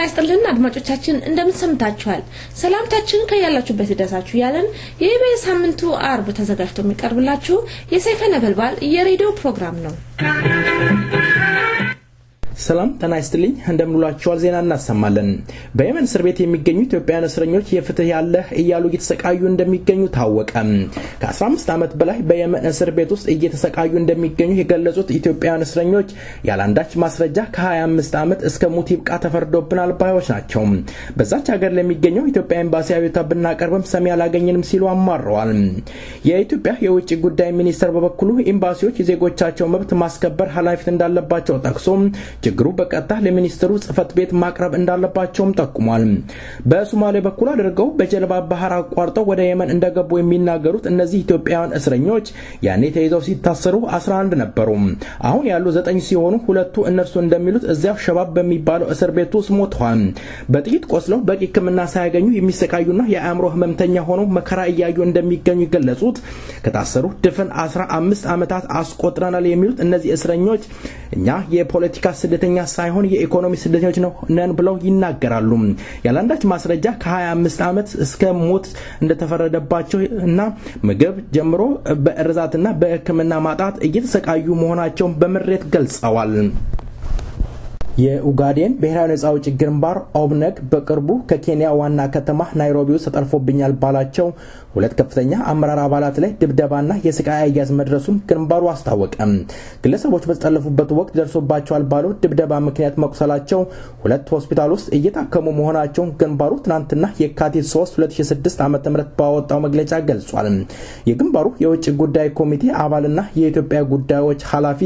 ይስጥልን አድማጮቻችን እንደምን ሰምታችኋል ሰላምታችን ከያላችሁበት ይደርሳችሁ ያለን የኢቢኤስ ሳምንቱ አርብ ተዘጋጅቶ የሚቀርብላችሁ የሰይፈ ነበልባል የሬዲዮ ፕሮግራም ነው ሰላም ተናይስትልኝ እንደምንላችኋል ዜና እናሰማለን በየመን እስር ቤት የሚገኙ ኢትዮጵያውያን እስረኞች የፍትህ ያለ እያሉ እየተሰቃዩ እንደሚገኙ ታወቀ ከ15 ዓመት በላይ በየመን እስር ቤት ውስጥ እየተሰቃዩ እንደሚገኙ የገለጹት ኢትዮጵያውያን እስረኞች ያላንዳች ማስረጃ ከ25 ዓመት እስከ ሞት ይብቃ ተፈርዶብናል ባዮች ናቸው በዛች ሀገር ለሚገኘው ኢትዮጵያ ኤምባሲ አቤቱታ ብናቀርብም ሰሚ ያላገኘንም ሲሉ አማረዋል የኢትዮጵያ የውጭ ጉዳይ ሚኒስትር በበኩሉ ኤምባሲዎች የዜጎቻቸው መብት ማስከበር ኃላፊነት እንዳለባቸው ጠቅሶ ችግሩ በቀጥታ ለሚኒስትሩ ጽፈት ቤት ማቅረብ እንዳለባቸውም ጠቁሟል በሶማሌ በኩል አድርገው በጀልባ ባህር አቋርጠው ወደ የመን እንደገቡ የሚናገሩት እነዚህ ኢትዮጵያውያን እስረኞች ያኔ ተይዘው ሲታሰሩ 11 ነበሩ አሁን ያሉ 9 ሲሆኑ ሁለቱ እነርሱ እንደሚሉት እዚያው ሸባብ በሚባለው እስር ቤት ውስጥ ሞተዋል በጥቂት ቆስለው በቂ ሕክምና ሳያገኙ የሚሰቃዩና የአእምሮ ህመምተኛ ሆነው መከራ እያዩ እንደሚገኙ ይገለጹት ከታሰሩ ድፍን 15 ዓመታት አስቆጥረናል የሚሉት እነዚህ እስረኞች እኛ የፖለቲካ ስደተኛ ሳይሆን የኢኮኖሚ ስደተኞች ነን ብለው ይናገራሉ ያላንዳች ማስረጃ ከ25 ዓመት እስከ ሞት እንደተፈረደባቸው እና ምግብ ጀምሮ በእርዛትና በሕክምና ማጣት እየተሰቃዩ መሆናቸው በመሬት ገልጸዋል የኡጋዴን ብሔራዊ ነፃ አውጪ ግንባር ኦብነግ በቅርቡ ከኬንያ ዋና ከተማ ናይሮቢ ውስጥ ተጠልፎብኛል ባላቸው ሁለት ከፍተኛ አመራር አባላት ላይ ድብደባና የስቃይ አያያዝ መድረሱን ግንባሩ አስታወቀ ግለሰቦች በተጠለፉበት ወቅት ደርሶባቸዋል ባለው ድብደባ ምክንያት መቁሰላቸው ሁለት ሆስፒታል ውስጥ እየታከሙ መሆናቸው ግንባሩ ትናንትና የካቲት 3 2006 ዓ.ም ባወጣው መግለጫ ገልጿል የግንባሩ የውጭ ጉዳይ ኮሚቴ አባልና የኢትዮጵያ ጉዳዮች ኃላፊ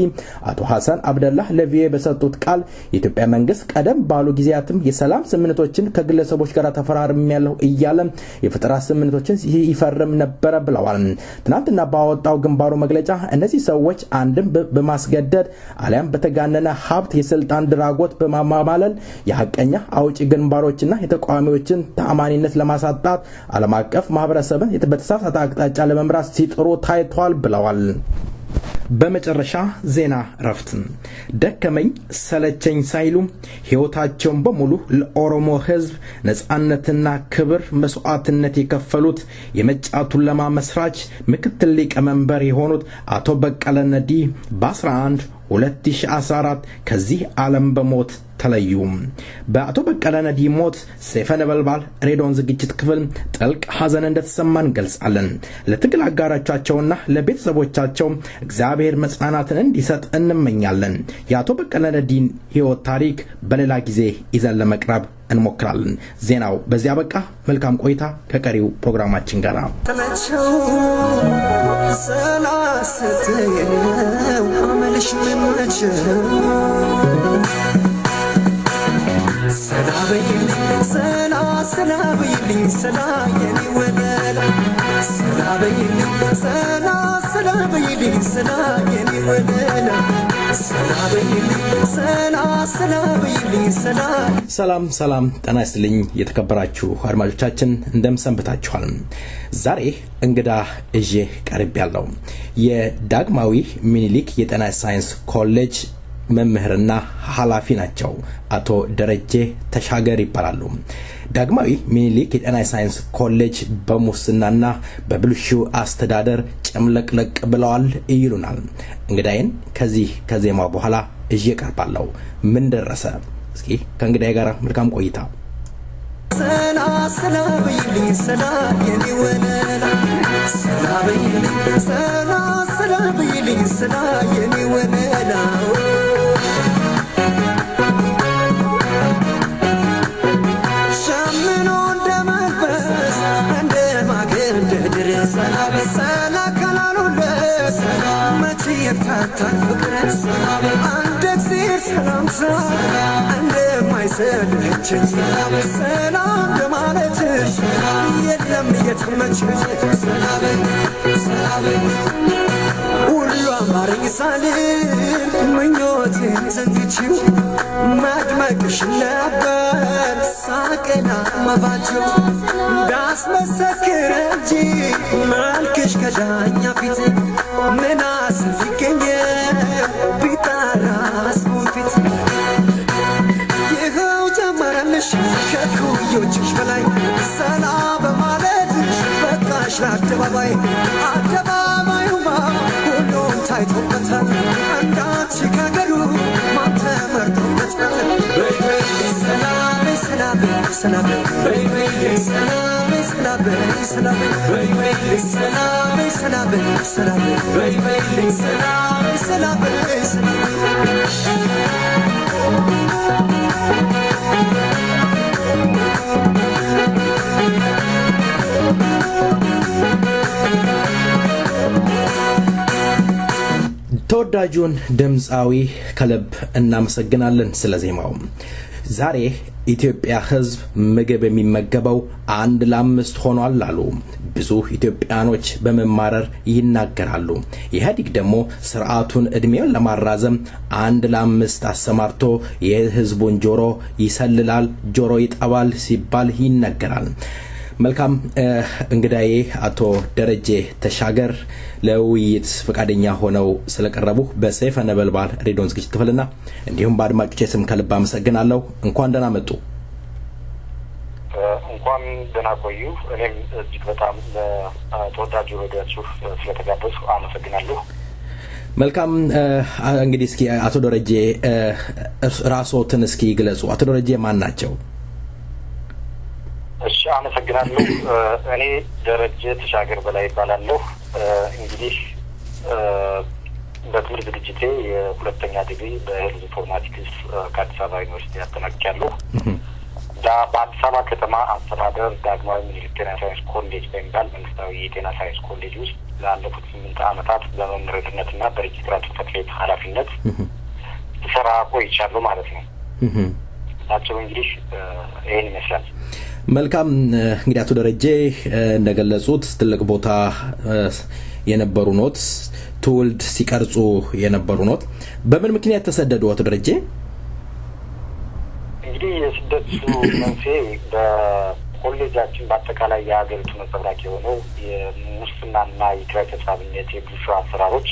አቶ ሐሰን አብደላህ ለቪኤ በሰጡት ቃል የኢትዮጵያ መንግስት ቀደም ባሉ ጊዜያትም የሰላም ስምምነቶችን ከግለሰቦች ጋር ተፈራርመያለው እያለ የፍጠራ ስምምነቶችን ይፈርም ነበር ብለዋል ትናንትና ባወጣው ግንባሩ መግለጫ እነዚህ ሰዎች አንድም በማስገደድ አሊያም በተጋነነ ሀብት የስልጣን ድራጎት በማማማለል የሐቀኛ አውጪ ግንባሮችና የተቋሚዎችን ተአማኒነት ለማሳጣት ዓለም አቀፍ ማህበረሰብን የተበተሳሳተ አቅጣጫ ለመምራት ሲጥሩ ታይቷል ብለዋል በመጨረሻ ዜና ረፍት ደከመኝ ሰለቸኝ ሳይሉ ህይወታቸውን በሙሉ ለኦሮሞ ህዝብ ነጻነትና ክብር መስዋዕትነት የከፈሉት የመጫቱን ለማመስራች ምክትል ሊቀመንበር የሆኑት አቶ በቀለ ነዲ በ11 2014 ከዚህ ዓለም በሞት ተለዩ በአቶ በቀለ ነዲ ሞት ሰይፈ ነበልባል ሬዲዮን ዝግጅት ክፍል ጥልቅ ሐዘን እንደተሰማን ገልጻለን ለትግል አጋራቻቸውና ለቤተሰቦቻቸው እግዚአብሔር መጽናናትን እንዲሰጥ እንመኛለን የአቶ በቀለ ነዲን ህይወት ታሪክ በሌላ ጊዜ ይዘን ለመቅረብ እንሞክራለን ዜናው በዚያ በቃ መልካም ቆይታ ከቀሪው ፕሮግራማችን ጋር ተመቸው ሰላስተየው አመልሽ መመቸው ሰላበይልኝ ሰላየኒ ወደላ ሰላበይልኝ ሰላየኒ ወደላ ሰላም ጤና ይስጥልኝ የተከበራችሁ አድማጮቻችን እንደምሰንብታችኋል ዛሬ እንግዳ እጄ ቀርቤያለሁ የዳግማዊ ሚኒሊክ የጤና ሳይንስ ኮሌጅ መምህርና ኃላፊ ናቸው አቶ ደረጀ ተሻገር ይባላሉ ዳግማዊ ሚኒሊክ የጤና ሳይንስ ኮሌጅ በሙስናና በብልሹ አስተዳደር ጨምለቅለቅ ብለዋል ይሉናል እንግዳዬን ከዚህ ከዜማ በኋላ እጄ ቀርባለሁ ምን ደረሰ እስኪ ከእንግዳዬ ጋር መልካም ቆይታ ሰላበይልኝ ሰላየኒ ወደላ ሰላበይልኝ ሰላየኒ ወደላ يفتح فكر السلام عندك زير سلام عند ما يسلك سلام السلام جمالتك يلم يتمشى سلام والله ماري سالم من يوتي زنجيو مدمكش نبر ساكنا ما باجو داس مسكر انجي مالكش كدانيا فيت مناس فيكني بيتاراس مونفيت يهو جمرمش አደባባይ አደባባዩማ ሁሉም ታይቶበታል አንዳች ከገሩ ማንተ መርጦበታል በይ ሰላም ሰላም ሰላም በይ ሰላም ሰላም ሰላም በይ ሰላም ሰላም ሰላም በይ ሰላም ሰላም ሰላም ተወዳጁን ድምጻዊ ከልብ እናመሰግናለን ስለ ዜማው ዛሬ ኢትዮጵያ ህዝብ ምግብ የሚመገበው 1:5 ሆኗል አሉ ብዙ ኢትዮጵያኖች በመማረር ይናገራሉ ኢህአዲግ ደግሞ ስርዓቱን እድሜውን ለማራዘም 1:5 አሰማርቶ የህዝቡን ጆሮ ይሰልላል ጆሮ ይጣባል ሲባል ይናገራል መልካም እንግዳዬ አቶ ደረጀ ተሻገር ለውይይት ፈቃደኛ ሆነው ስለቀረቡ በሰይፈ ነበልባል ሬዲዮን ዝግጅት ክፍልና እንዲሁም በአድማጮቼ ስም ከልብ አመሰግናለሁ እንኳን ደህና መጡ እንኳን ደህና ቆዩ እኔም እጅግ በጣም ተወዳጁ ሬዲዮችሁ ስለተጋበዝኩ አመሰግናለሁ መልካም እንግዲህ እስኪ አቶ ደረጀ ራስዎትን እስኪ ግለጹ አቶ ደረጀ ማን ናቸው እሺ አመሰግናለሁ እኔ ደረጀ ተሻገር በላይ ይባላለሁ እንግዲህ በትምህርት ዝግጅቴ የሁለተኛ ዲግሪ በሄልዝ ኢንፎርማቲክስ ከአዲስ አበባ ዩኒቨርሲቲ አጠናቅቄያለሁ በአዲስ አበባ ከተማ አስተዳደር ዳግማዊ ምኒልክ ጤና ሳይንስ ኮሌጅ በሚባል መንግስታዊ የጤና ሳይንስ ኮሌጅ ውስጥ ላለፉት 8 ዓመታት በመምህርነትና በሬጅስትራር ጽሕፈት ቤት ኃላፊነት ስራ ቆይቻለሁ ማለት ነው ታቸው እንግዲህ ይሄን ይመስላል መልካም እንግዲህ አቶ ደረጀ እንደገለጹት ትልቅ ቦታ የነበሩ ኖት ትውልድ ሲቀርጹ የነበሩ ኖት በምን ምክንያት ተሰደዱ አቶ ደረጀ እንግዲህ የስደቱ መንስኤ በኮሌጃችን በአጠቃላይ የሀገሪቱ መሰብራቂ የሆነው የሙስናና የኪራይ ሰብሳቢነት የብልሹ አሰራሮች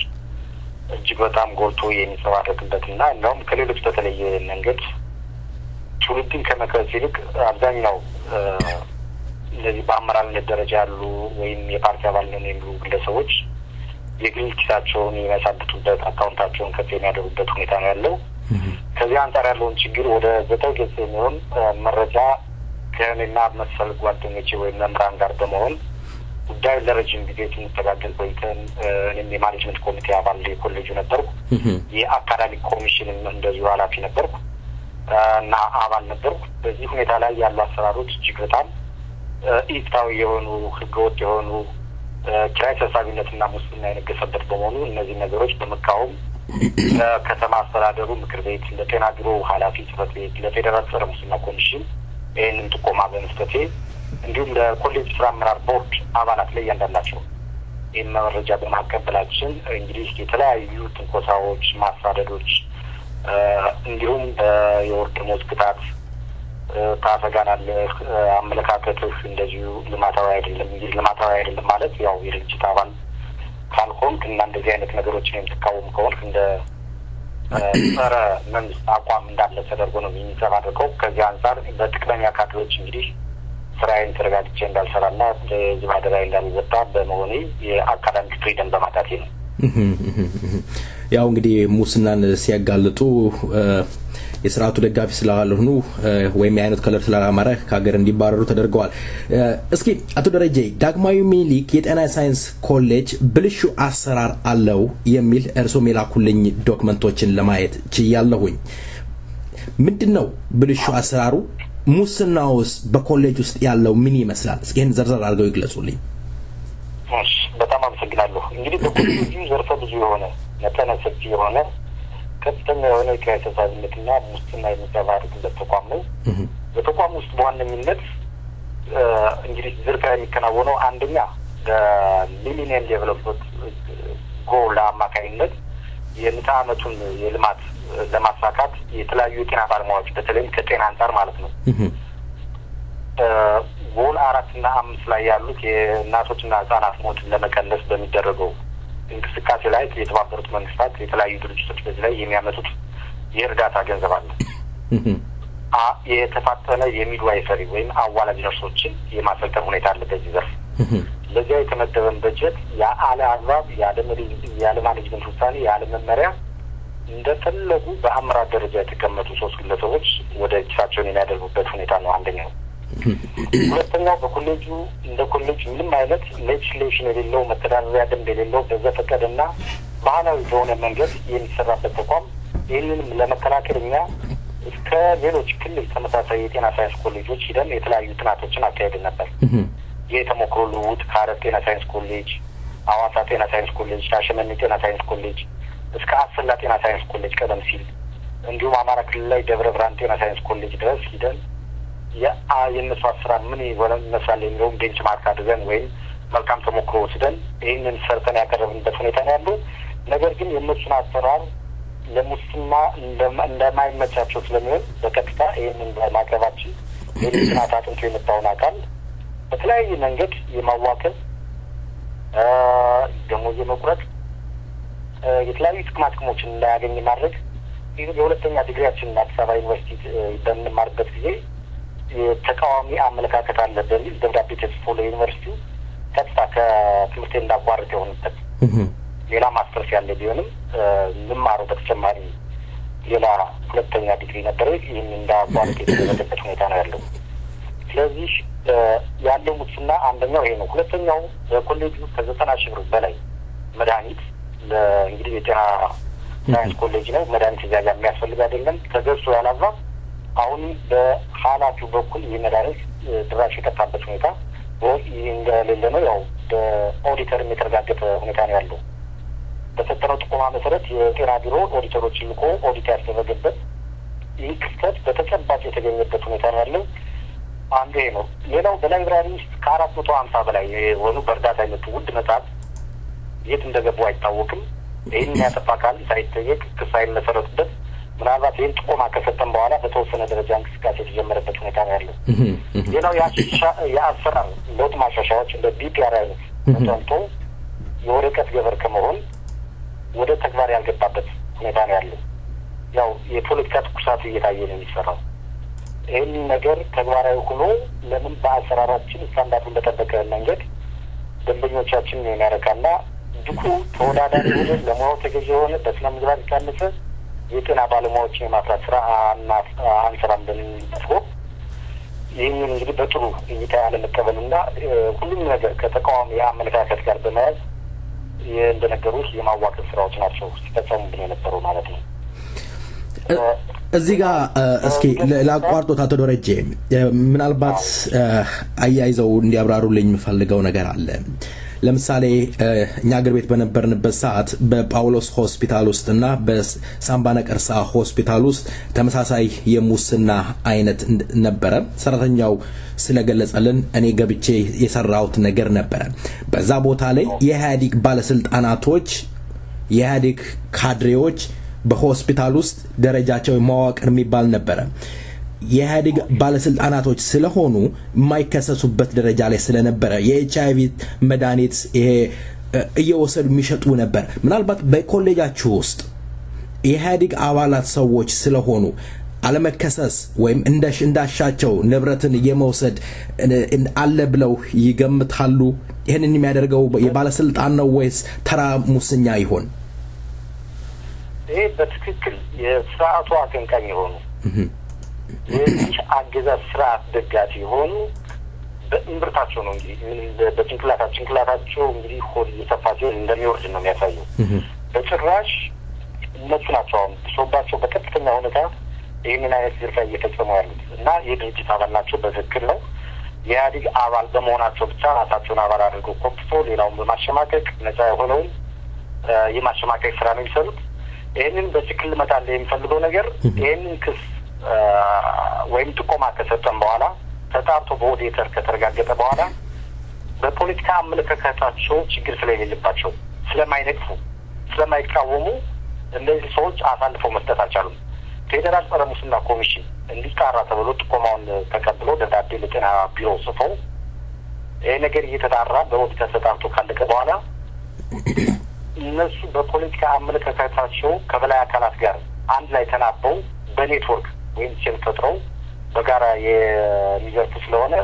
እጅግ በጣም ጎልቶ የሚንጸባረቅበትና እንደውም ከሌሎች በተለየ መንገድ ትውልድን ከመቅረጽ ይልቅ አብዛኛው እንደዚህ በአመራርነት ደረጃ ያሉ ወይም የፓርቲ አባል ነን የሚሉ ግለሰቦች የግል ኪሳቸውን የሚያሳድቱበት አካውንታቸውን ከፍ የሚያደርጉበት ሁኔታ ነው ያለው ከዚህ አንጻር ያለውን ችግር ወደ 9 ገጽ የሚሆን መረጃ ከእኔና መሰል ጓደኞቼ ወይም መምህራን ጋር በመሆን ጉዳዩ ለረጅም ጊዜ ስንተጋገል ቆይተን እኔም የማኔጅመንት ኮሚቴ አባል የኮሌጁ ነበርኩ የአካዳሚክ ኮሚሽንም እንደዚሁ ኃላፊ ነበርኩ እና አባል ነበርኩ በዚህ ሁኔታ ላይ ያሉ አሰራሮች እጅግ በጣም ኢፍታዊ የሆኑ ህገወጥ የሆኑ ኪራይ ሰብሳቢነትና ሙስና የነገሰበት በመሆኑ እነዚህ ነገሮች በመቃወም ከተማ አስተዳደሩ ምክር ቤት ለጤና ቢሮ ኃላፊ ጽሕፈት ቤት ለፌደራል ጸረ ሙስና ኮሚሽን ይህንን ጥቆማ በመስጠቴ እንዲሁም ለኮሌጅ ስራ አመራር ቦርድ አባላት ላይ ያንዳላቸው ይህን መረጃ በማቀበላችን እንግዲህ የተለያዩ ትንኮሳዎች ማሳደዶች እንዲሁም የወር ደመወዝ ቅጣት ታፈጋናለህ አመለካከትህ እንደዚሁ ልማታዊ አይደለም እንግዲህ ልማታዊ አይደለም ማለት ያው የድርጅት አባል ካልሆንክ እና እንደዚህ አይነት ነገሮችን የምትቃወም ከሆንክ እንደ ጸረ መንግስት አቋም እንዳለ ተደርጎ ነው የሚንጸባረቀው ከዚህ አንጻር በጥቅመኛ ካድሬዎች እንግዲህ ስራዬን ተረጋግጬ እንዳልሰራና ለህዝብ አደራ እንዳልወጣ በመሆኔ የአካዳሚክ ፍሪደም በማጣቴ ነው ያው እንግዲህ ሙስናን ሲያጋልጡ የስርዓቱ ደጋፊ ስላልሆኑ ወይም የአይነት ከለር ስላላማረ ከሀገር እንዲባረሩ ተደርገዋል እስኪ አቶ ደረጀ ዳግማዊ ምኒልክ የጤና ሳይንስ ኮሌጅ ብልሹ አሰራር አለው የሚል እርሶ ሜላኩልኝ ዶክመንቶችን ለማየት ችያለሁኝ ምንድነው ብልሹ አሰራሩ ሙስናውስ በኮሌጅ ውስጥ ያለው ምን ይመስላል እስኪ ይሄን ዘርዘር አድርገው ይግለጹልኝ በጣም አመሰግናለሁ እንግዲህ በኮሌጁ ዘርፈ ብዙ የሆነ መጠነ ሰፊ የሆነ ከፍተኛ የሆነ የኪራይ ሰብሳቢነትና ሙስና የሚንጸባረቅበት ተቋም ነው በተቋም ውስጥ በዋነኝነት እንግዲህ ዝርፊያ የሚከናወነው አንደኛ በሚሊኒየም ዴቨሎፕመንት ጎል አማካኝነት የምዕተ ዓመቱን የልማት ለማሳካት የተለያዩ የጤና ባለሙያዎች በተለይም ከጤና አንጻር ማለት ነው ጎል 4 እና 5 ላይ ያሉት የእናቶችና ህጻናት ሞትን ለመቀነስ በሚደረገው እንቅስቃሴ ላይ የተባበሩት መንግስታት የተለያዩ ድርጅቶች በዚህ ላይ የሚያመጡት የእርዳታ ገንዘብ አለ የተፋጠነ የሚድዋይፈሪ ወይም አዋላጅ ነርሶችን የማሰልጠን ሁኔታ አለ በዚህ ዘርፍ ለዚያ የተመደበን በጀት ያለ አግባብ ያለ ማኔጅመንት ውሳኔ ያለ መመሪያ እንደፈለጉ በአመራር ደረጃ የተቀመጡ 3 ግለሰቦች ወደ ኪሳቸውን የሚያደርጉበት ሁኔታ ነው አንደኛው። ሁለተኛው በኮሌጁ እንደ ኮሌጅ ምንም አይነት ሌጅስሌሽን የሌለው መተዳደሪያ ደንብ የሌለው በዘፈቀደና ባህላዊ በሆነ መንገድ የሚሰራበት ተቋም ይህንንም ለመከላከል እኛ እስከ ሌሎች ክልል ተመሳሳይ የጤና ሳይንስ ኮሌጆች ሂደን የተለያዩ ጥናቶችን አካሄድን ነበር። የተሞክሮ ልውውጥ ከሐረር ጤና ሳይንስ ኮሌጅ፣ ሐዋሳ ጤና ሳይንስ ኮሌጅ፣ ሻሸመኔ ጤና ሳይንስ ኮሌጅ እስከ አሰላ ጤና ሳይንስ ኮሌጅ ቀደም ሲል እንዲሁም አማራ ክልል ላይ ደብረ ብርሃን ጤና ሳይንስ ኮሌጅ ድረስ ሂደን የእነሱ አሰራር ምን ይመስላል የሚለውን ቤንች ማርክ አድርገን ወይም መልካም ተሞክሮ ወስደን ይህንን ሰርተን ያቀረብንበት ሁኔታ ነው ያለው። ነገር ግን የእነሱን አሰራር ለሙስና እንደማይመቻቸው ስለሚሆን በቀጥታ ይህንን በማቅረባችን የጥናት አጥንቶ የመጣውን አካል በተለያየ መንገድ የማዋከብ ደሞዝ የመቁረጥ የተለያዩ ጥቅሞችን እንዳያገኝ ማድረግ ይህ የሁለተኛ ዲግሪያችንን አዲስ አበባ ዩኒቨርሲቲ በምንማርበት ጊዜ የተቃዋሚ አመለካከት አለ በሚል ደብዳቤ ተጽፎ ለዩኒቨርሲቲው ቀጥታ ከትምህርት እንዳቋረጥ የሆነበት ሌላ ማስተርስ ያለ ቢሆንም ልማረው በተጨማሪ ሌላ ሁለተኛ ዲግሪ ነበር ይህን እንዳቋረጥ የተደረገበት ሁኔታ ነው ያለው። ስለዚህ ያለው ሙስና አንደኛው ይሄ ነው። ሁለተኛው በኮሌጁ ከ90,000 ብር በላይ መድኃኒት ለእንግዲህ የጤና ሳይንስ ኮሌጅ ነው መድኃኒት እዚያ ጋር የሚያስፈልግ አይደለም ተገዝቶ ያላግባብ አሁን በኃላፊው በኩል ይህ መድኃኒት ድራሽ የጠፋበት ሁኔታ ይህ እንደሌለ ነው። ያው በኦዲተርም የተረጋገጠ ሁኔታ ነው ያለው። በሰጠነው ጥቆማ መሰረት የጤና ቢሮ ኦዲተሮች ልኮ ኦዲት ያስደረገበት ይህ ክስተት በተጨባጭ የተገኘበት ሁኔታ ነው ያለው። አንዱ ይሄ ነው። ሌላው በላይብራሪ ውስጥ ከ450 በላይ የሆኑ በእርዳታ አይነቱ ውድ መጽሐፍ የት እንደገቡ አይታወቅም። ይህን ያጠፋ ካል ሳይጠየቅ ክስ ሳይመሰረትበት ምናልባት ይህን ጥቆማ ከሰጠን በኋላ በተወሰነ ደረጃ እንቅስቃሴ የተጀመረበት ሁኔታ ነው ያለው። ሌላው የአሰራር ለውጥ ማሻሻያዎች እንደ ቢፒአር አይነት ተጠንቶ የወረቀት ገበር ከመሆን ወደ ተግባር ያልገባበት ሁኔታ ነው ያለው። ያው የፖለቲካ ትኩሳቱ እየታየ ነው የሚሰራው። ይህን ነገር ተግባራዊ ሆኖ ለምን በአሰራራችን ስታንዳርዱን በጠበቀ መንገድ ደንበኞቻችን የሚያረካና ብቁ ተወዳዳሪ ሆነ ለሙያው ተገዥ የሆነ በስነ ምግባር የታነጸ የጤና ባለሙያዎችን የማፍራት ስራ አንሰራም በሚልበት ወቅት ይህንን እንግዲህ በጥሩ እይታ ያለመቀበልና ሁሉም ነገር ከተቃዋሚ አመለካከት ጋር በመያዝ እንደነገሩት የማዋከብ ስራዎች ናቸው ሲፈጸሙብን የነበረው ማለት ነው። እዚህ ጋር እስኪ ላቋርጦት አቶ ደረጀ ምናልባት አያይዘው እንዲያብራሩልኝ የምፈልገው ነገር አለ። ለምሳሌ እኛ አገር ቤት በነበርንበት ሰዓት በጳውሎስ ሆስፒታል ውስጥና በሳምባ ነቀርሳ ሆስፒታል ውስጥ ተመሳሳይ የሙስና አይነት ነበረ። ሰራተኛው ስለገለጸልን እኔ ገብቼ የሰራሁት ነገር ነበረ። በዛ ቦታ ላይ የኢህአዴግ ባለስልጣናቶች የኢህአዴግ ካድሬዎች በሆስፒታል ውስጥ ደረጃቸው ማዋቀር የሚባል ነበረ። የኢህአዴግ ባለስልጣናቶች ስለሆኑ የማይከሰሱበት ደረጃ ላይ ስለነበረ የኤችአይቪ መድኃኒት ይሄ እየወሰዱ የሚሸጡ ነበር። ምናልባት በኮሌጃችሁ ውስጥ የኢህአዴግ አባላት ሰዎች ስለሆኑ አለመከሰስ ወይም እንዳሻቸው ንብረትን የመውሰድ አለ ብለው ይገምታሉ? ይሄንን የሚያደርገው የባለስልጣን ነው ወይስ ተራ ሙስኛ ይሆን? ይሄ በትክክል የስርዓቱ አቀንቃኝ የሆኑ የዚህ አገዛዝ ስርዓት ደጋፊ የሆኑ በእምብርታቸው ነው እንግዲህ በጭንቅላታቸው እንግዲህ ሆድ እየሰፋቸው እንደሚወርድ ነው የሚያሳየው። በጭራሽ እነሱ ናቸው አሁን ብሶባቸው በከፍተኛ ሁኔታ ይህንን አይነት ዝርፊያ እየፈጸሙ ያሉት እና የድርጅት አባል ናቸው። በትክክል ነው። የኢህአዴግ አባል በመሆናቸው ብቻ ራሳቸውን አባል አድርገው ኮፍቶ ሌላውን በማሸማቀቅ ነጻ የሆነውን የማሸማቀቅ ስራ ነው የሚሰሩት። ይህንን በትክክል መጣል የሚፈልገው ነገር ይህንን ክስ ወይም ጥቆማ ከሰጠን በኋላ ተጣርቶ በኦዲተር ከተረጋገጠ በኋላ በፖለቲካ አመለካከታቸው ችግር ስለሌለባቸው ስለማይነቅፉ ስለማይቃወሙ እነዚህ ሰዎች አሳልፈው መስጠት አልቻሉም። ፌዴራል ጸረ ሙስና ኮሚሽን እንዲጣራ ተብሎ ጥቆማውን ተቀብሎ ደብዳቤ ለጤና ቢሮ ጽፈው ይሄ ነገር እየተጣራ በኦዲተር ተጣርቶ ካለቀ በኋላ እነሱ በፖለቲካ አመለካከታቸው ከበላይ አካላት ጋር አንድ ላይ ተናበው በኔትወርክ ወይም ቼን ፈጥረው በጋራ የሚዘርፉ ስለሆነ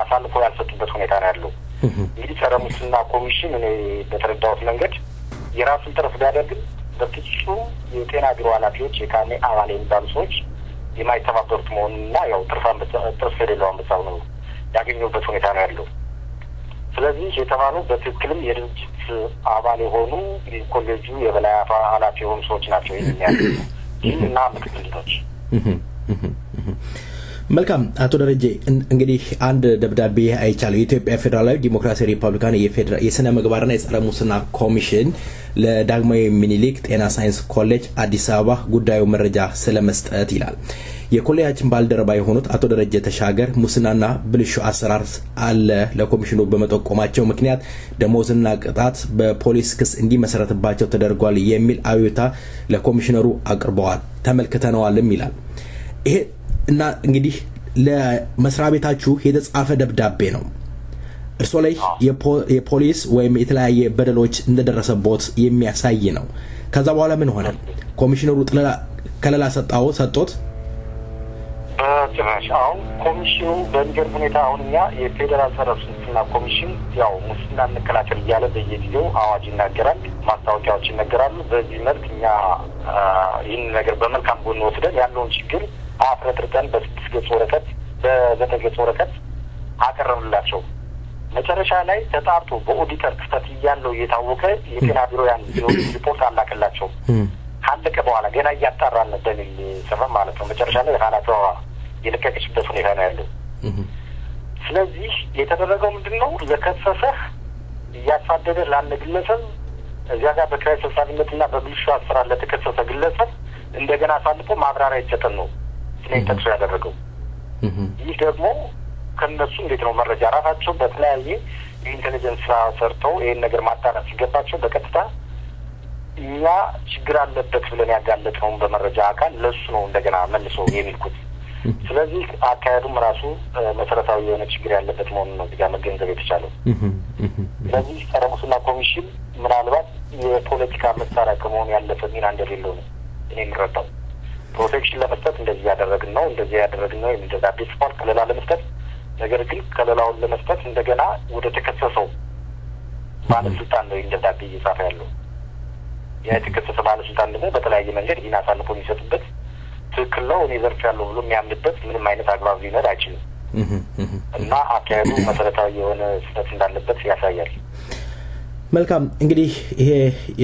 አሳልፈው ያልሰጡበት ሁኔታ ነው ያለው። እንግዲህ ጸረ ሙስና ኮሚሽን እኔ በተረዳሁት መንገድ የራሱን ጥረት ቢያደርግም በፍጹም የጤና ቢሮ ኃላፊዎች የካኔ አባል የሚባሉ ሰዎች የማይተባበሩት መሆኑንና ያው ጥርስ የሌለው አንበሳው ነው ያገኘሁበት ሁኔታ ነው ያለው። ስለዚህ የተባለው በትክክልም የድርጅት አባል የሆኑ የኮሌጁ የበላይ ኃላፊ የሆኑ ሰዎች ናቸው እና ምክትሎች። መልካም አቶ ደረጀ እንግዲህ አንድ ደብዳቤ አይቻለሁ። የኢትዮጵያ ፌደራላዊ ዲሞክራሲያዊ ሪፐብሊካን የስነ ምግባርና የጸረ ሙስና ኮሚሽን ለዳግማዊ ሚኒሊክ ጤና ሳይንስ ኮሌጅ አዲስ አበባ ጉዳዩ መረጃ ስለመስጠት ይላል። የኮሌጃችን ባልደረባ የሆኑት አቶ ደረጀ ተሻገር ሙስናና ብልሹ አሰራር አለ ለኮሚሽኑ በመጠቆማቸው ምክንያት ደሞዝና ቅጣት በፖሊስ ክስ እንዲመሰረትባቸው ተደርጓል የሚል አቤቱታ ለኮሚሽነሩ አቅርበዋል ተመልክተነዋልም ይላል። ይሄ እና እንግዲህ ለመስሪያ ቤታችሁ የተጻፈ ደብዳቤ ነው። እርሶ ላይ የፖሊስ ወይም የተለያየ በደሎች እንደደረሰቦት የሚያሳይ ነው። ከዛ በኋላ ምን ሆነ? ኮሚሽነሩ ከለላ ሰጥቶት በጭራሽ አሁን ኮሚሽኑ በሚገርም ሁኔታ አሁን እኛ የፌዴራል ጸረ ሙስና ኮሚሽን ያው ሙስና እንከላከል እያለ በየጊዜው አዋጅ ይናገራል፣ ማስታወቂያዎች ይነገራሉ። በዚህ መልክ እኛ ይህን ነገር በመልካም ጎን ወስደን ያለውን ችግር አፍረጥርጠን በ6 ገጽ ወረቀት በ9 ገጽ ወረቀት አቀረብንላቸው። መጨረሻ ላይ ተጣርቶ በኦዲተር ክፍተት ያለው የታወቀ የጤና ቢሮ ያን ሪፖርት አላከላቸው። ካለቀ በኋላ ገና እያጣራን በሚል ሰበብ ማለት ነው መጨረሻ ላይ ኃላፊዋ የለቀቀችበት ሁኔታ ነው ያለው። ስለዚህ የተደረገው ምንድነው? ለከሰሰህ እያሳደደ ላለ ግለሰብ እዚያ ጋር በክራይ ሰብሳቢነትና በብልሹ አሰራር ለተከሰሰ ግለሰብ እንደገና አሳልፎ ማብራሪያ ይሰጠን ነው ስለተጠቅሶ ያደረገው። ይህ ደግሞ ከነሱ እንዴት ነው መረጃ ራሳቸው በተለያየ የኢንተለጀንስ ስራ ሰርተው ይሄን ነገር ማጣራት ሲገባቸው በቀጥታ እኛ ችግር አለበት ብለን ያጋለጥነው በመረጃ አካል ለሱ ነው እንደገና መልሶ የሚልኩት። ስለዚህ አካሄዱም ራሱ መሰረታዊ የሆነ ችግር ያለበት መሆኑን ነው እዚጋ መገንዘብ የተቻለው። ስለዚህ ጸረ ሙስና ኮሚሽን ምናልባት የፖለቲካ መሳሪያ ከመሆኑ ያለፈ ሚና እንደሌለው ነው እኔ የምረዳው። ፕሮቴክሽን ለመስጠት እንደዚህ ያደረግን ነው የሚደዳቤ ስፖርት ከለላ ለመስጠት ነገር ግን ከለላውን ለመስጠት እንደገና ወደ ተከሰሰው ባለስልጣን ነው እንደዳቤ እየጻፈ ያለው። የተከሰሰ ባለስልጣን ደግሞ በተለያየ መንገድ ይህን አሳልፎ የሚሰጥበት ትክክል ነው እኔ ዘርፍ ያለው ብሎ የሚያምንበት ምንም አይነት አግባብ ሊኖር አይችልም እና አካሄዱ መሰረታዊ የሆነ ስህተት እንዳለበት ያሳያል። መልካም እንግዲህ ይሄ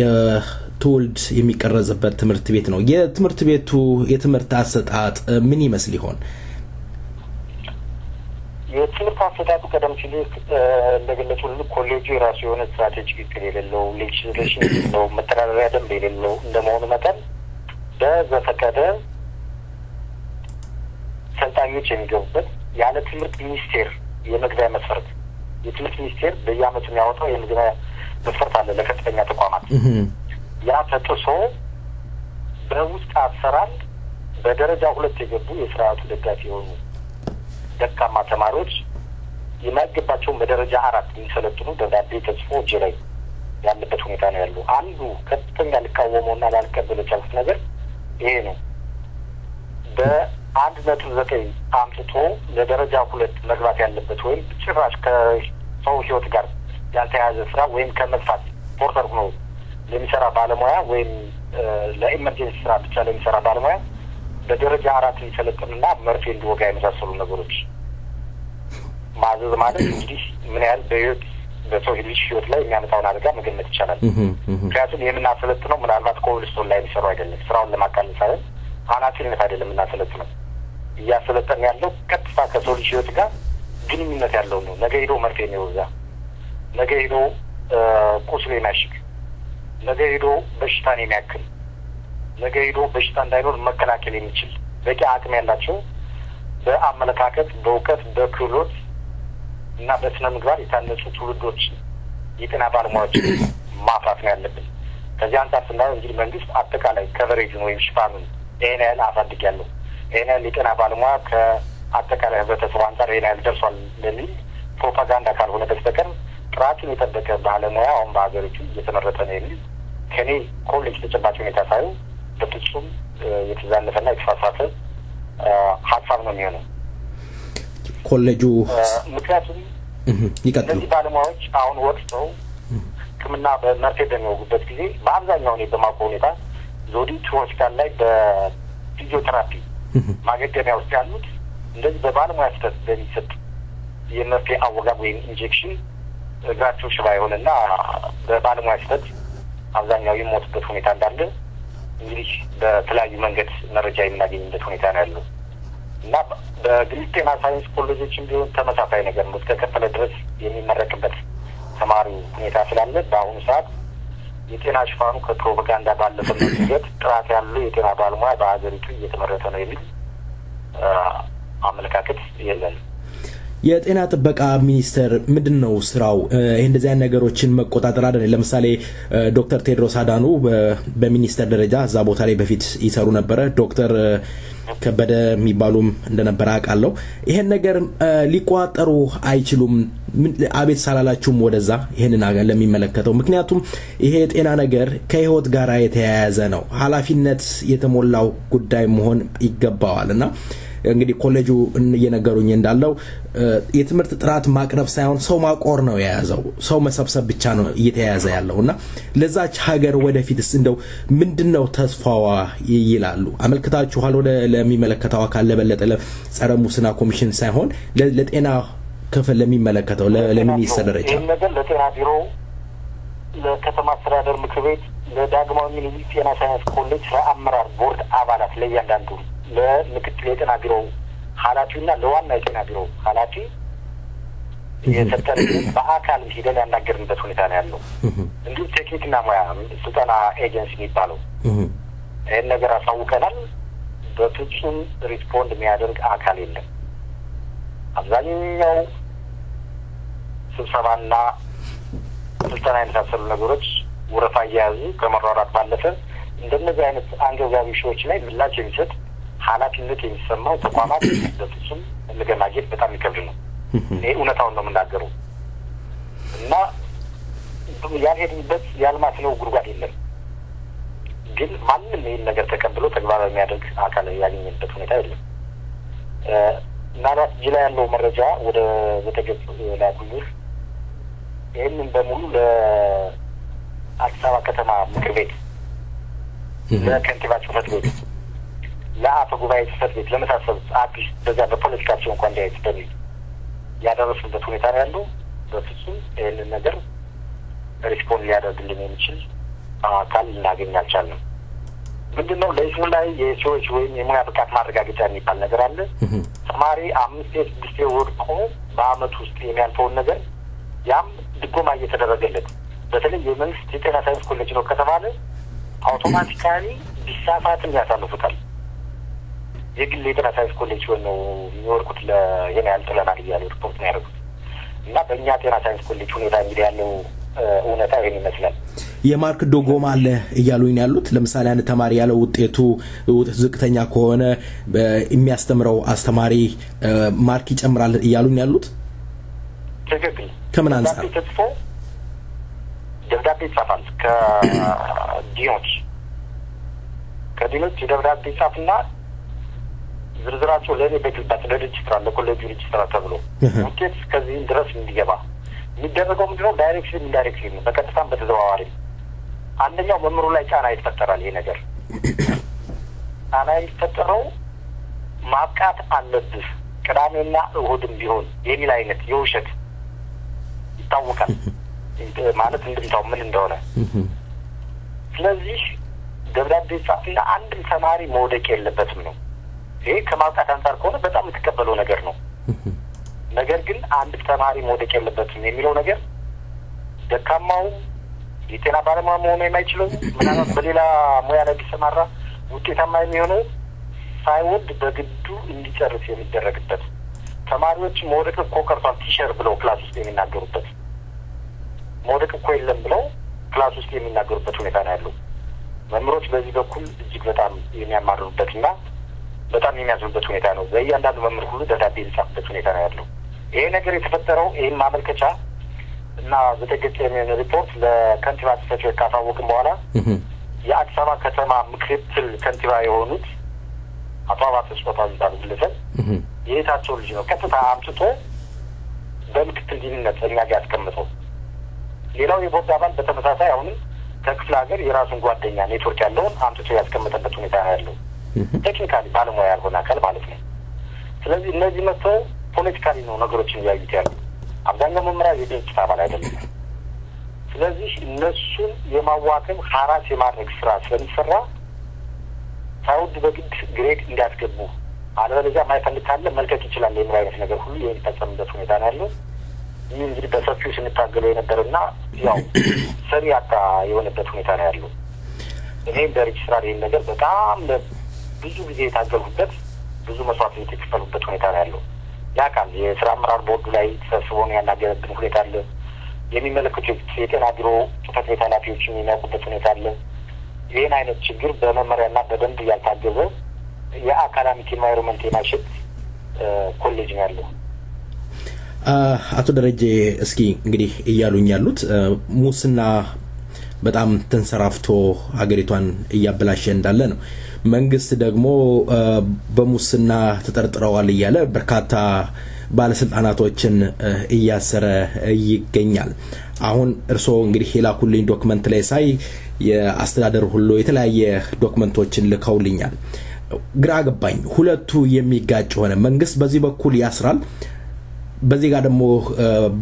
የትውልድ የሚቀረጽበት ትምህርት ቤት ነው። የትምህርት ቤቱ የትምህርት አሰጣጥ ምን ይመስል ይሆን? የትምህርት አሰጣጡ ቀደም ሲል እንደገለጹልን ኮሌጁ የራሱ የሆነ ስትራቴጂክ እቅድ የሌለው ሌጅስሌሽን የሌለው መተዳደሪያ ደንብ የሌለው እንደመሆኑ መጠን በዘፈቀደ ሰልጣኞች የሚገቡበት ያለ ትምህርት ሚኒስቴር የመግቢያ መስፈርት የትምህርት ሚኒስቴር በየዓመቱ የሚያወጣው የመግቢያ መስፈርት አለ ለከፍተኛ ተቋማት። ያ ተጥሶ በውስጥ አሰራር በደረጃ 2 የገቡ የስርዓቱ ደጋፊ የሆኑ ደካማ ተማሪዎች የማይገባቸውን በደረጃ 4 የሚሰለጥኑ ደብዳቤ ተጽፎ እጅ ላይ ያለበት ሁኔታ ነው ያለው። አንዱ ከፍተኛ ሊቃወመውና ላልቀበል የቻልኩት ነገር ይሄ ነው። በ1.9 አምጥቶ ለደረጃ 2 መግባት ያለበት ወይም ጭራሽ ከሰው ህይወት ጋር ያልተያያዘ ስራ ወይም ከመጥፋት ፖርተር ሆኖ ለሚሰራ ባለሙያ ወይም ለኢመርጀንሲ ስራ ብቻ ለሚሰራ ባለሙያ በደረጃ 4 የሚሰለጥንና መርፌ እንዲወጋ የመሳሰሉ ነገሮች ማዘዝ ማለት እንግዲህ ምን ያህል በሰው ልጅ ህይወት ላይ የሚያመጣውን አደጋ መገመት ይቻላል። ምክንያቱም የምናሰለጥነው ምናልባት ኮብልስቶን ላይ የሚሰሩ አይደለም፣ ስራውን ለማቃለል ሳይሆን አናጺነት አይደለም የምናሰለጥነው። እያሰለጠን ያለው ቀጥታ ከሰው ልጅ ህይወት ጋር ግንኙነት ያለው ነው። ነገ ሄዶ መርፌ የሚወጋ፣ ነገ ሄዶ ቁስል የሚያሽግ፣ ነገ ሄዶ በሽታን የሚያክል፣ ነገ ሄዶ በሽታ እንዳይኖር መከላከል የሚችል በቂ አቅም ያላቸው በአመለካከት በእውቀት በክህሎት እና በስነ ምግባር የታነጹ ትውልዶች የጤና ባለሙያዎች ማፍራት ነው ያለብን። ከዚህ አንጻር ስናየው እንግዲህ መንግስት አጠቃላይ ከቨሬጅን ወይም ሽፋኑን ይሄን ያህል አሳድጊያለሁ፣ ይሄን ያህል የጤና ባለሙያ ከአጠቃላይ ህብረተሰቡ አንጻር ይሄን ያህል ደርሷል ለሚል ፕሮፓጋንዳ ካልሆነ በስተቀር ጥራቱን የጠበቀ ባለሙያ አሁን በሀገሪቱ እየተመረተ ነው የሚል ከኔ ኮሌጅ ተጨባጭ ሁኔታ ሳይሆን በፍጹም የተዛነፈና የተሳሳተ ሀሳብ ነው የሚሆነው። ኮሌጁ ምክንያቱም ይቀጥሉ እነዚህ ባለሙያዎች አሁን ወጥተው ሕክምና በመርፌ በሚወጉበት ጊዜ በአብዛኛው ነው በማቆም ሁኔታ ዞዲት ሆስፒታል ላይ በፊዚዮቴራፒ ማገገሚያ ውስጥ ያሉት እንደዚህ በባለሙያ ስህተት በሚሰጥ የመርፌ አወጋግ ወይም ኢንጀክሽን እግራቸው ሽባ የሆነና በባለሙያ ስህተት አብዛኛው የሞቱበት ሁኔታ እንዳለ እንግዲህ በተለያዩ መንገድ መረጃ የምናገኝበት ሁኔታ ነው ያለው እና በግል ጤና ሳይንስ ኮሌጆችም ቢሆን ተመሳሳይ ነገር ነው። እስከከፈለ ድረስ የሚመረቅበት ተማሪው ሁኔታ ስላለ በአሁኑ ሰዓት የጤና ሽፋኑ ከፕሮፓጋንዳ ባለፈ መንገድ ጥራት ያለው የጤና ባለሙያ በሀገሪቱ እየተመረተ ነው የሚል አመለካከት የለም። የጤና ጥበቃ ሚኒስቴር ምንድነው ስራው? እንደዚህ አይነት ነገሮችን መቆጣጠር አይደለም። ለምሳሌ ዶክተር ቴድሮስ አዳኑ በሚኒስቴር ደረጃ እዛ ቦታ ላይ በፊት ይሰሩ ነበር። ዶክተር ከበደ የሚባሉም እንደነበረ አቃለው። ይሄን ነገር ሊቋጠሩ አይችሉም? አቤት ሳላላችሁም ወደዛ ይሄንን ነገር ለሚመለከተው? ምክንያቱም ይሄ የጤና ነገር ከህይወት ጋር የተያያዘ ነው። ኃላፊነት የተሞላው ጉዳይ መሆን ይገባዋልና እንግዲህ ኮሌጁ እየነገሩኝ እንዳለው የትምህርት ጥራት ማቅረብ ሳይሆን ሰው ማቆር ነው የያዘው። ሰው መሰብሰብ ብቻ ነው እየተያያዘ ያለውና ለዛች ሀገር ወደፊትስ እንደው ምንድነው ተስፋዋ ይላሉ? አመልክታችኋል ወደ ለሚመለከተው አካል ለበለጠ ለጸረ ሙስና ኮሚሽን ሳይሆን ለጤና ክፍል ለሚመለከተው ለሚኒስትር ደረጃ ይሄን ነገር ለጤና ቢሮ፣ ለከተማ አስተዳደር ምክር ቤት፣ ለዳግማዊ ምኒልክ ጤና ሳይንስ ኮሌጅ ስራ አመራር ቦርድ አባላት ለእያንዳንዱ ለምክትል የጤና ቢሮ ኃላፊና ለዋና የጤና ቢሮ ኃላፊ የሰጠን በአካል ሄደን ያናገርንበት ሁኔታ ነው ያለው። እንዲሁም ቴክኒክና ሙያ ስልጠና ኤጀንሲ የሚባለው ይህን ነገር አሳውቀናል። በፍጹም ሪስፖንድ የሚያደርግ አካል የለም። አብዛኛው ስብሰባና ስልጠና የመሳሰሉ ነገሮች ወረፋ እየያዙ ከመሯሯጥ ባለፈ እንደነዚህ አይነት አንገብጋቢ ሺዎች ላይ ምላሽ የሚሰጥ ኃላፊነት የሚሰማው ተቋማት በፍጹም ለማግኘት በጣም ይከብድ ነው። ይሄ እውነታውን ነው የምናገረው እና ያልሄድንበት ያልማት ነው ጉድጓድ የለም። ግን ማንም ይህን ነገር ተቀብሎ ተግባራዊ የሚያደርግ አካል ያገኘበት ሁኔታ የለም። ምናልባት እጅ ላይ ያለው መረጃ ወደ በተገጽ ላኩልህ። ይህንን በሙሉ ለአዲስ አበባ ከተማ ምክር ቤት፣ ለከንቲባ ጽሕፈት ቤት፣ ለአፈ ጉባኤ ጽሕፈት ቤት ለመሳሰሉት አዲስ በዛ በፖለቲካቸው እንኳን እንዳይት በሚል ያደረሱበት ሁኔታ ነው ያለው። በፍጹም ይህንን ነገር ሪስፖንድ ሊያደርግልን የሚችል አካል ልናገኝ አልቻልንም። ምንድነው ለይስሙላ ላይ የሲዎች ወይም የሙያ ብቃት ማረጋገጫ የሚባል ነገር አለ። ተማሪ 5-6 ወድቆ በአመት ውስጥ የሚያልፈውን ነገር ያም ድጎማ እየተደረገለት በተለይ የመንግስት የጤና ሳይንስ ኮሌጅ ነው ከተባለ አውቶማቲካሊ ቢሳፋትም ያሳልፉታል። የግል የጤና ሳይንስ ኮሌጅ ነው የሚወርቁት ለየኔ ያልጥለናል እያሉ ሪፖርት ነው ያደረጉት እና በእኛ ጤና ሳይንስ ኮሌጅ ሁኔታ እንግዲህ ያለው እውነታ ይሄን ይመስላል። የማርክ ዶጎማ አለ እያሉኝ ያሉት ለምሳሌ አንድ ተማሪ ያለው ውጤቱ ዝቅተኛ ከሆነ የሚያስተምረው አስተማሪ ማርክ ይጨምራል እያሉኝ ያሉት ትክክል። ከምን አንፃር ደብዳቤ ይጻፋል ከዲኖች ደብዳቤ ይጻፍና ዝርዝራቸው ለኔ በግልባጭ ለሬጅስትራር ለኮሌጁ ሬጅስትራር ተብሎ ውጤት ከዚህ ድረስ እንዲገባ የሚደረገው ምንድነው? ዳይሬክሽን ኢንዳይሬክሽን ነው፣ በቀጥታም በተዘዋዋሪ። አንደኛው መምሩ ላይ ጫና ይፈጠራል። ይሄ ነገር ጫና የሚፈጠረው ማብቃት አለብህ ቅዳሜና እሁድም ቢሆን የሚል አይነት የውሸት ይታወቃል ማለት እንድምታው ምን እንደሆነ። ስለዚህ ደብዳቤ ጻፍና አንድም ተማሪ መውደቅ የለበትም ነው። ይሄ ከማብቃት አንፃር ከሆነ በጣም የተቀበለው ነገር ነው። ነገር ግን አንድ ተማሪ መውደቅ የለበትም የሚለው ነገር ደካማው የጤና ባለሙያ መሆኑ የማይችለው ምናልባት በሌላ ሙያ ላይ ቢሰማራ ውጤታማ የሚሆነው ሳይወድ በግዱ እንዲጨርስ የሚደረግበት ተማሪዎች መውደቅ እኮ ቀርቷል ቲሸር ብለው ክላስ ውስጥ የሚናገሩበት መውደቅ እኮ የለም ብለው ክላስ ውስጥ የሚናገሩበት ሁኔታ ነው ያለው። መምህሮች በዚህ በኩል እጅግ በጣም የሚያማርሩበትና በጣም የሚያዝኑበት ሁኔታ ነው። በእያንዳንዱ መምህር ሁሉ ደብዳቤ የሚጻፍበት ሁኔታ ነው ያለው። ይሄ ነገር የተፈጠረው ይህን ማመልከቻ እና በተገኘ ሪፖርት ለከንቲባ ጽሕፈት ቤት ካሳወቅን በኋላ የአዲስ አበባ ከተማ ምክትል ከንቲባ የሆኑት አቶ አባተ ስጦታ የሚባሉ ግለሰብ የእህታቸው ልጅ ነው ቀጥታ አምጥቶ በምክትል ዲንነት እኛ ጋር ያስቀምጠው። ሌላው የቦርድ አባል በተመሳሳይ አሁን ከክፍለ ሀገር የራሱን ጓደኛ ኔትወርክ ያለውን አምጥቶ ያስቀመጠበት ሁኔታ ያለው ቴክኒካሊ ባለሙያ ያልሆነ አካል ማለት ነው። ስለዚህ እነዚህ መጥተው ፖለቲካሊ ነው ነገሮችን እያዩት ያሉ። አብዛኛው መመሪያ የድርጅት አባል አይደለም። ስለዚህ እነሱን የማዋከብ ሀራስ የማድረግ ስራ ስለሚሰራ ሳውድ በግድ ግሬድ እንዲያስገቡ አለበለዚያ ማይፈልግ ካለ መልቀቅ ይችላል የሚል አይነት ነገር ሁሉ የሚፈጸምበት ሁኔታ ነው ያለው። ይህ እንግዲህ በሰፊው ስንታገለው የነበረና ያው ሰሪ አጣ የሆነበት ሁኔታ ነው ያለው። እኔ በሬጅስትራር ይህን ነገር በጣም ብዙ ጊዜ የታገልኩበት ብዙ መስዋዕትነት የተከፈሉበት ሁኔታ ነው ያለው። ያቃል የስራ አመራር ቦርዱ ላይ ተሰብስቦ ነው ያናገረብን ሁኔታ አለ። የሚመለከቱት የጤና ቢሮ ጽሕፈት ቤት ኃላፊዎችን የሚያውቁበት ሁኔታ አለ። ይህን አይነት ችግር በመመሪያና በደንብ ያልታገዘ የአካዳሚክ ኢንቫይሮንመንት የማይሸጥ ኮሌጅ ነው ያለው። አቶ ደረጀ እስኪ እንግዲህ እያሉኝ ያሉት ሙስና በጣም ተንሰራፍቶ ሀገሪቷን እያበላሸ እንዳለ ነው። መንግስት ደግሞ በሙስና ተጠርጥረዋል እያለ በርካታ ባለስልጣናቶችን እያሰረ ይገኛል። አሁን እርሶ እንግዲህ የላኩልኝ ዶክመንት ላይ ሳይ የአስተዳደር ሁሉ የተለያየ ዶክመንቶችን ልከውልኛል። ግራ ገባኝ። ሁለቱ የሚጋጭ ሆነ። መንግስት በዚህ በኩል ያስራል፣ በዚህ ጋር ደግሞ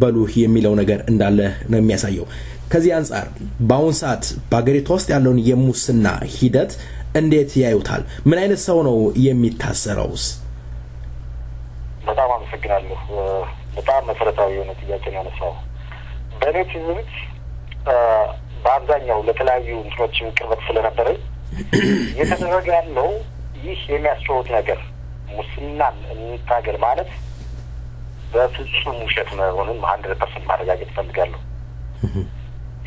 በሉ የሚለው ነገር እንዳለ ነው የሚያሳየው። ከዚህ አንፃር በአሁን ሰዓት በአገሪቷ ውስጥ ያለውን የሙስና ሂደት እንዴት ያዩታል? ምን አይነት ሰው ነው የሚታሰረውስ? በጣም አመሰግናለሁ። በጣም መሰረታዊ የሆነ ጥያቄ ነው ያነሳው። በእኔ ትዝብት በአብዛኛው ለተለያዩ እንትኖችም ቅርበት ስለነበረኝ እየተደረገ ያለው ይህ የሚያስጨውት ነገር ሙስናን እንታገል ማለት በፍጹም ውሸት መሆኑን 100% ማረጋገጥ እፈልጋለሁ።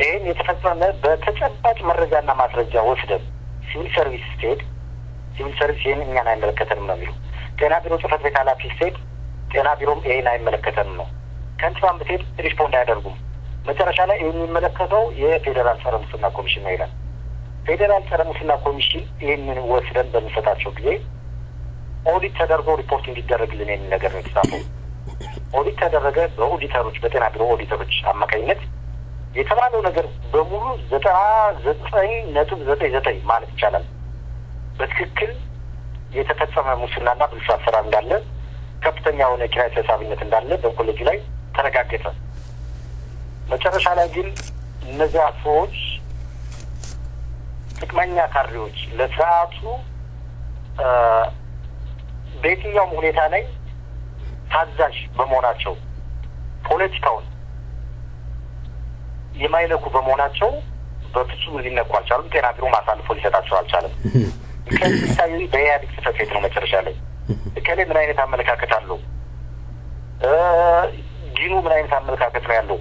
ይህን የተፈጸመ በተጨባጭ መረጃና ማስረጃ ወስደን ሲቪል ሰርቪስ ስቴት ሲቪል ሰርቪስ ይህን እኛን አይመለከተንም ነው የሚለው። ጤና ቢሮ ጽሕፈት ቤት ኃላፊ ስቴት ጤና ቢሮም ይህን አይመለከተንም ነው። ከንቲባም ብትሄድ ሪስፖንድ አያደርጉም። መጨረሻ ላይ የሚመለከተው የፌዴራል ጸረ ሙስና ኮሚሽን ነው ይላል። ፌዴራል ጸረ ሙስና ኮሚሽን ይህንን ወስደን በሚሰጣቸው ጊዜ ኦዲት ተደርጎ ሪፖርት እንዲደረግልን የሚል ነገር ነው የተጻፈው። ኦዲት ተደረገ። በኦዲተሮች በጤና ቢሮ ኦዲተሮች አማካኝነት የተባለው ነገር በሙሉ 99.99 ማለት ይቻላል በትክክል የተፈጸመ ሙስናና ብልሹ አሰራር እንዳለ፣ ከፍተኛ የሆነ ኪራይ ሰብሳቢነት እንዳለ በኮሌጁ ላይ ተረጋገጠ። መጨረሻ ላይ ግን እነዚያ ሰዎች ጥቅመኛ ካድሬዎች ለስርዓቱ በየትኛውም ሁኔታ ላይ ታዛዥ በመሆናቸው ፖለቲካውን የማይለኩ በመሆናቸው በፍጹም ሊነኩ አልቻሉም። ጤና ቢሮ ማሳልፎ ሊሰጣቸው አልቻለም። ከዚህ በኢህአዴግ ጽሕፈት ቤት ነው መጨረሻ ላይ እከሌ ምን አይነት አመለካከት አለው፣ ዲኑ ምን አይነት አመለካከት ነው ያለው፣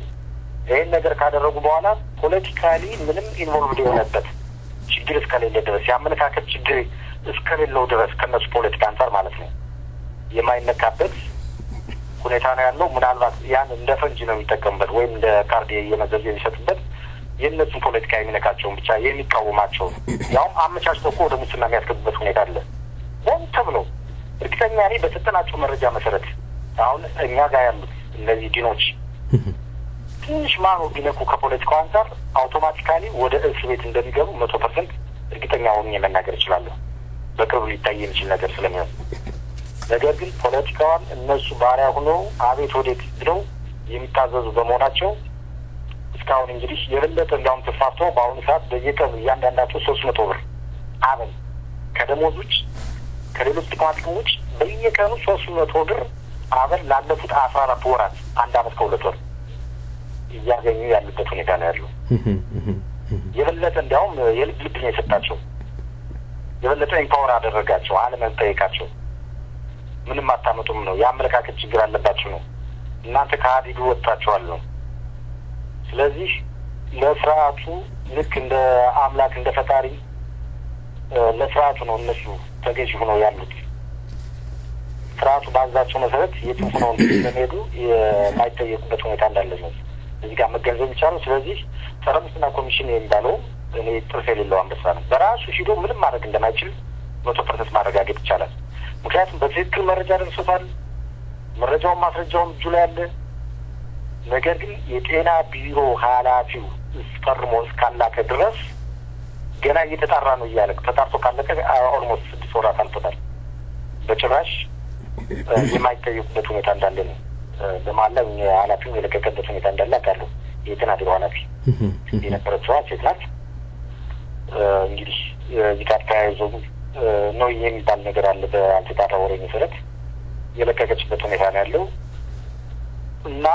ይህን ነገር ካደረጉ በኋላ ፖለቲካሊ ምንም ኢንቮልቭድ የሆነበት ችግር እስከሌለ ድረስ የአመለካከት ችግር እስከሌለው ድረስ ከነሱ ፖለቲካ አንጻር ማለት ነው የማይነካበት ሁኔታ ነው ያለው። ምናልባት ያን እንደ ፈንጂ ነው የሚጠቀሙበት ወይም እንደ ካርድ እየመዘዙ የሚሰጡበት የእነሱን ፖለቲካ የሚነካቸውን ብቻ የሚቃወማቸው ያውም አመቻችተው እኮ ወደ ሙስና የሚያስገቡበት ሁኔታ አለ። ሆን ተብለው እርግጠኛ ነኝ በሰጠናቸው መረጃ መሰረት አሁን እኛ ጋር ያሉት እነዚህ ዲኖች ትንሽ ማኑ ቢነኩ ከፖለቲካው አንጻር አውቶማቲካሊ ወደ እስር ቤት እንደሚገቡ 100% እርግጠኛ ሆኜ መናገር እችላለሁ። በቅርቡ ሊታይ የሚችል ነገር ስለሚሆን ነገር ግን ፖለቲካዋን እነሱ ባሪያ ሆነው አቤት ወዴት ብለው የሚታዘዙ በመሆናቸው እስካሁን እንግዲህ የበለጠ እንዲያውም ተስፋፍቶ በአሁኑ ሰዓት በየቀኑ እያንዳንዳቸው 300 ብር አበል ከደሞዝ ውጭ ከሌሎች ጥቅማ ጥቅም ውጭ በየቀኑ 300 ብር አበል ላለፉት 14 ወራት 1 ዓመት ከ2 ወር እያገኙ ያሉበት ሁኔታ ነው ያለው። የበለጠ እንዲያውም የልብ ልብ ነው የሰጣቸው። የበለጠ ኢምፓወር አደረጋቸው። አለመጠየቃቸው ምንም አታመጡም ነው፣ የአመለካከት ችግር አለባችሁ ነው፣ እናንተ ከሀዲዱ ወጥታችኋል ነው። ስለዚህ ለስርዓቱ ልክ እንደ አምላክ እንደ ፈጣሪ ለስርዓቱ ነው እነሱ ተገዥ ሆነው ያሉት። ስርዓቱ ባዛቸው መሰረት የትም ሆነው እንደሚሄዱ የማይጠየቁበት ሁኔታ እንዳለ ነው እዚህ ጋር መገንዘብ ይቻላል። ስለዚህ ጸረ ሙስና ኮሚሽን የሚባለው እኔ ጥርስ የሌለው አንበሳ ነው። በራሱ ሂዶ ምንም ማድረግ እንደማይችል 100% ማረጋገጥ ይቻላል። ምክንያቱም በትክክል መረጃ ደርሶታል። መረጃውን ማስረጃውን እጁ ላይ አለ። ነገር ግን የጤና ቢሮ ኃላፊው ፈርሞ እስካላከ ድረስ ገና እየተጣራ ነው ይያለ ተጣርቶ ካለቀ ኦልሞስት 6 ወራት አልፎታል በጭራሽ የማይጠየቁበት ሁኔታ እንዳለ ነው በማለም ኃላፊው የለቀቀበት ሁኔታ እንዳለ አውቃለሁ የጤና ቢሮ ኃላፊ የነበረችው ሴት ናት እንግዲህ ይቃት ታይዞ ነው የሚባል ነገር አለ በአንቲጣራ ወሬ መሰረት የለቀቀችበት ሁኔታ ነው ያለው እና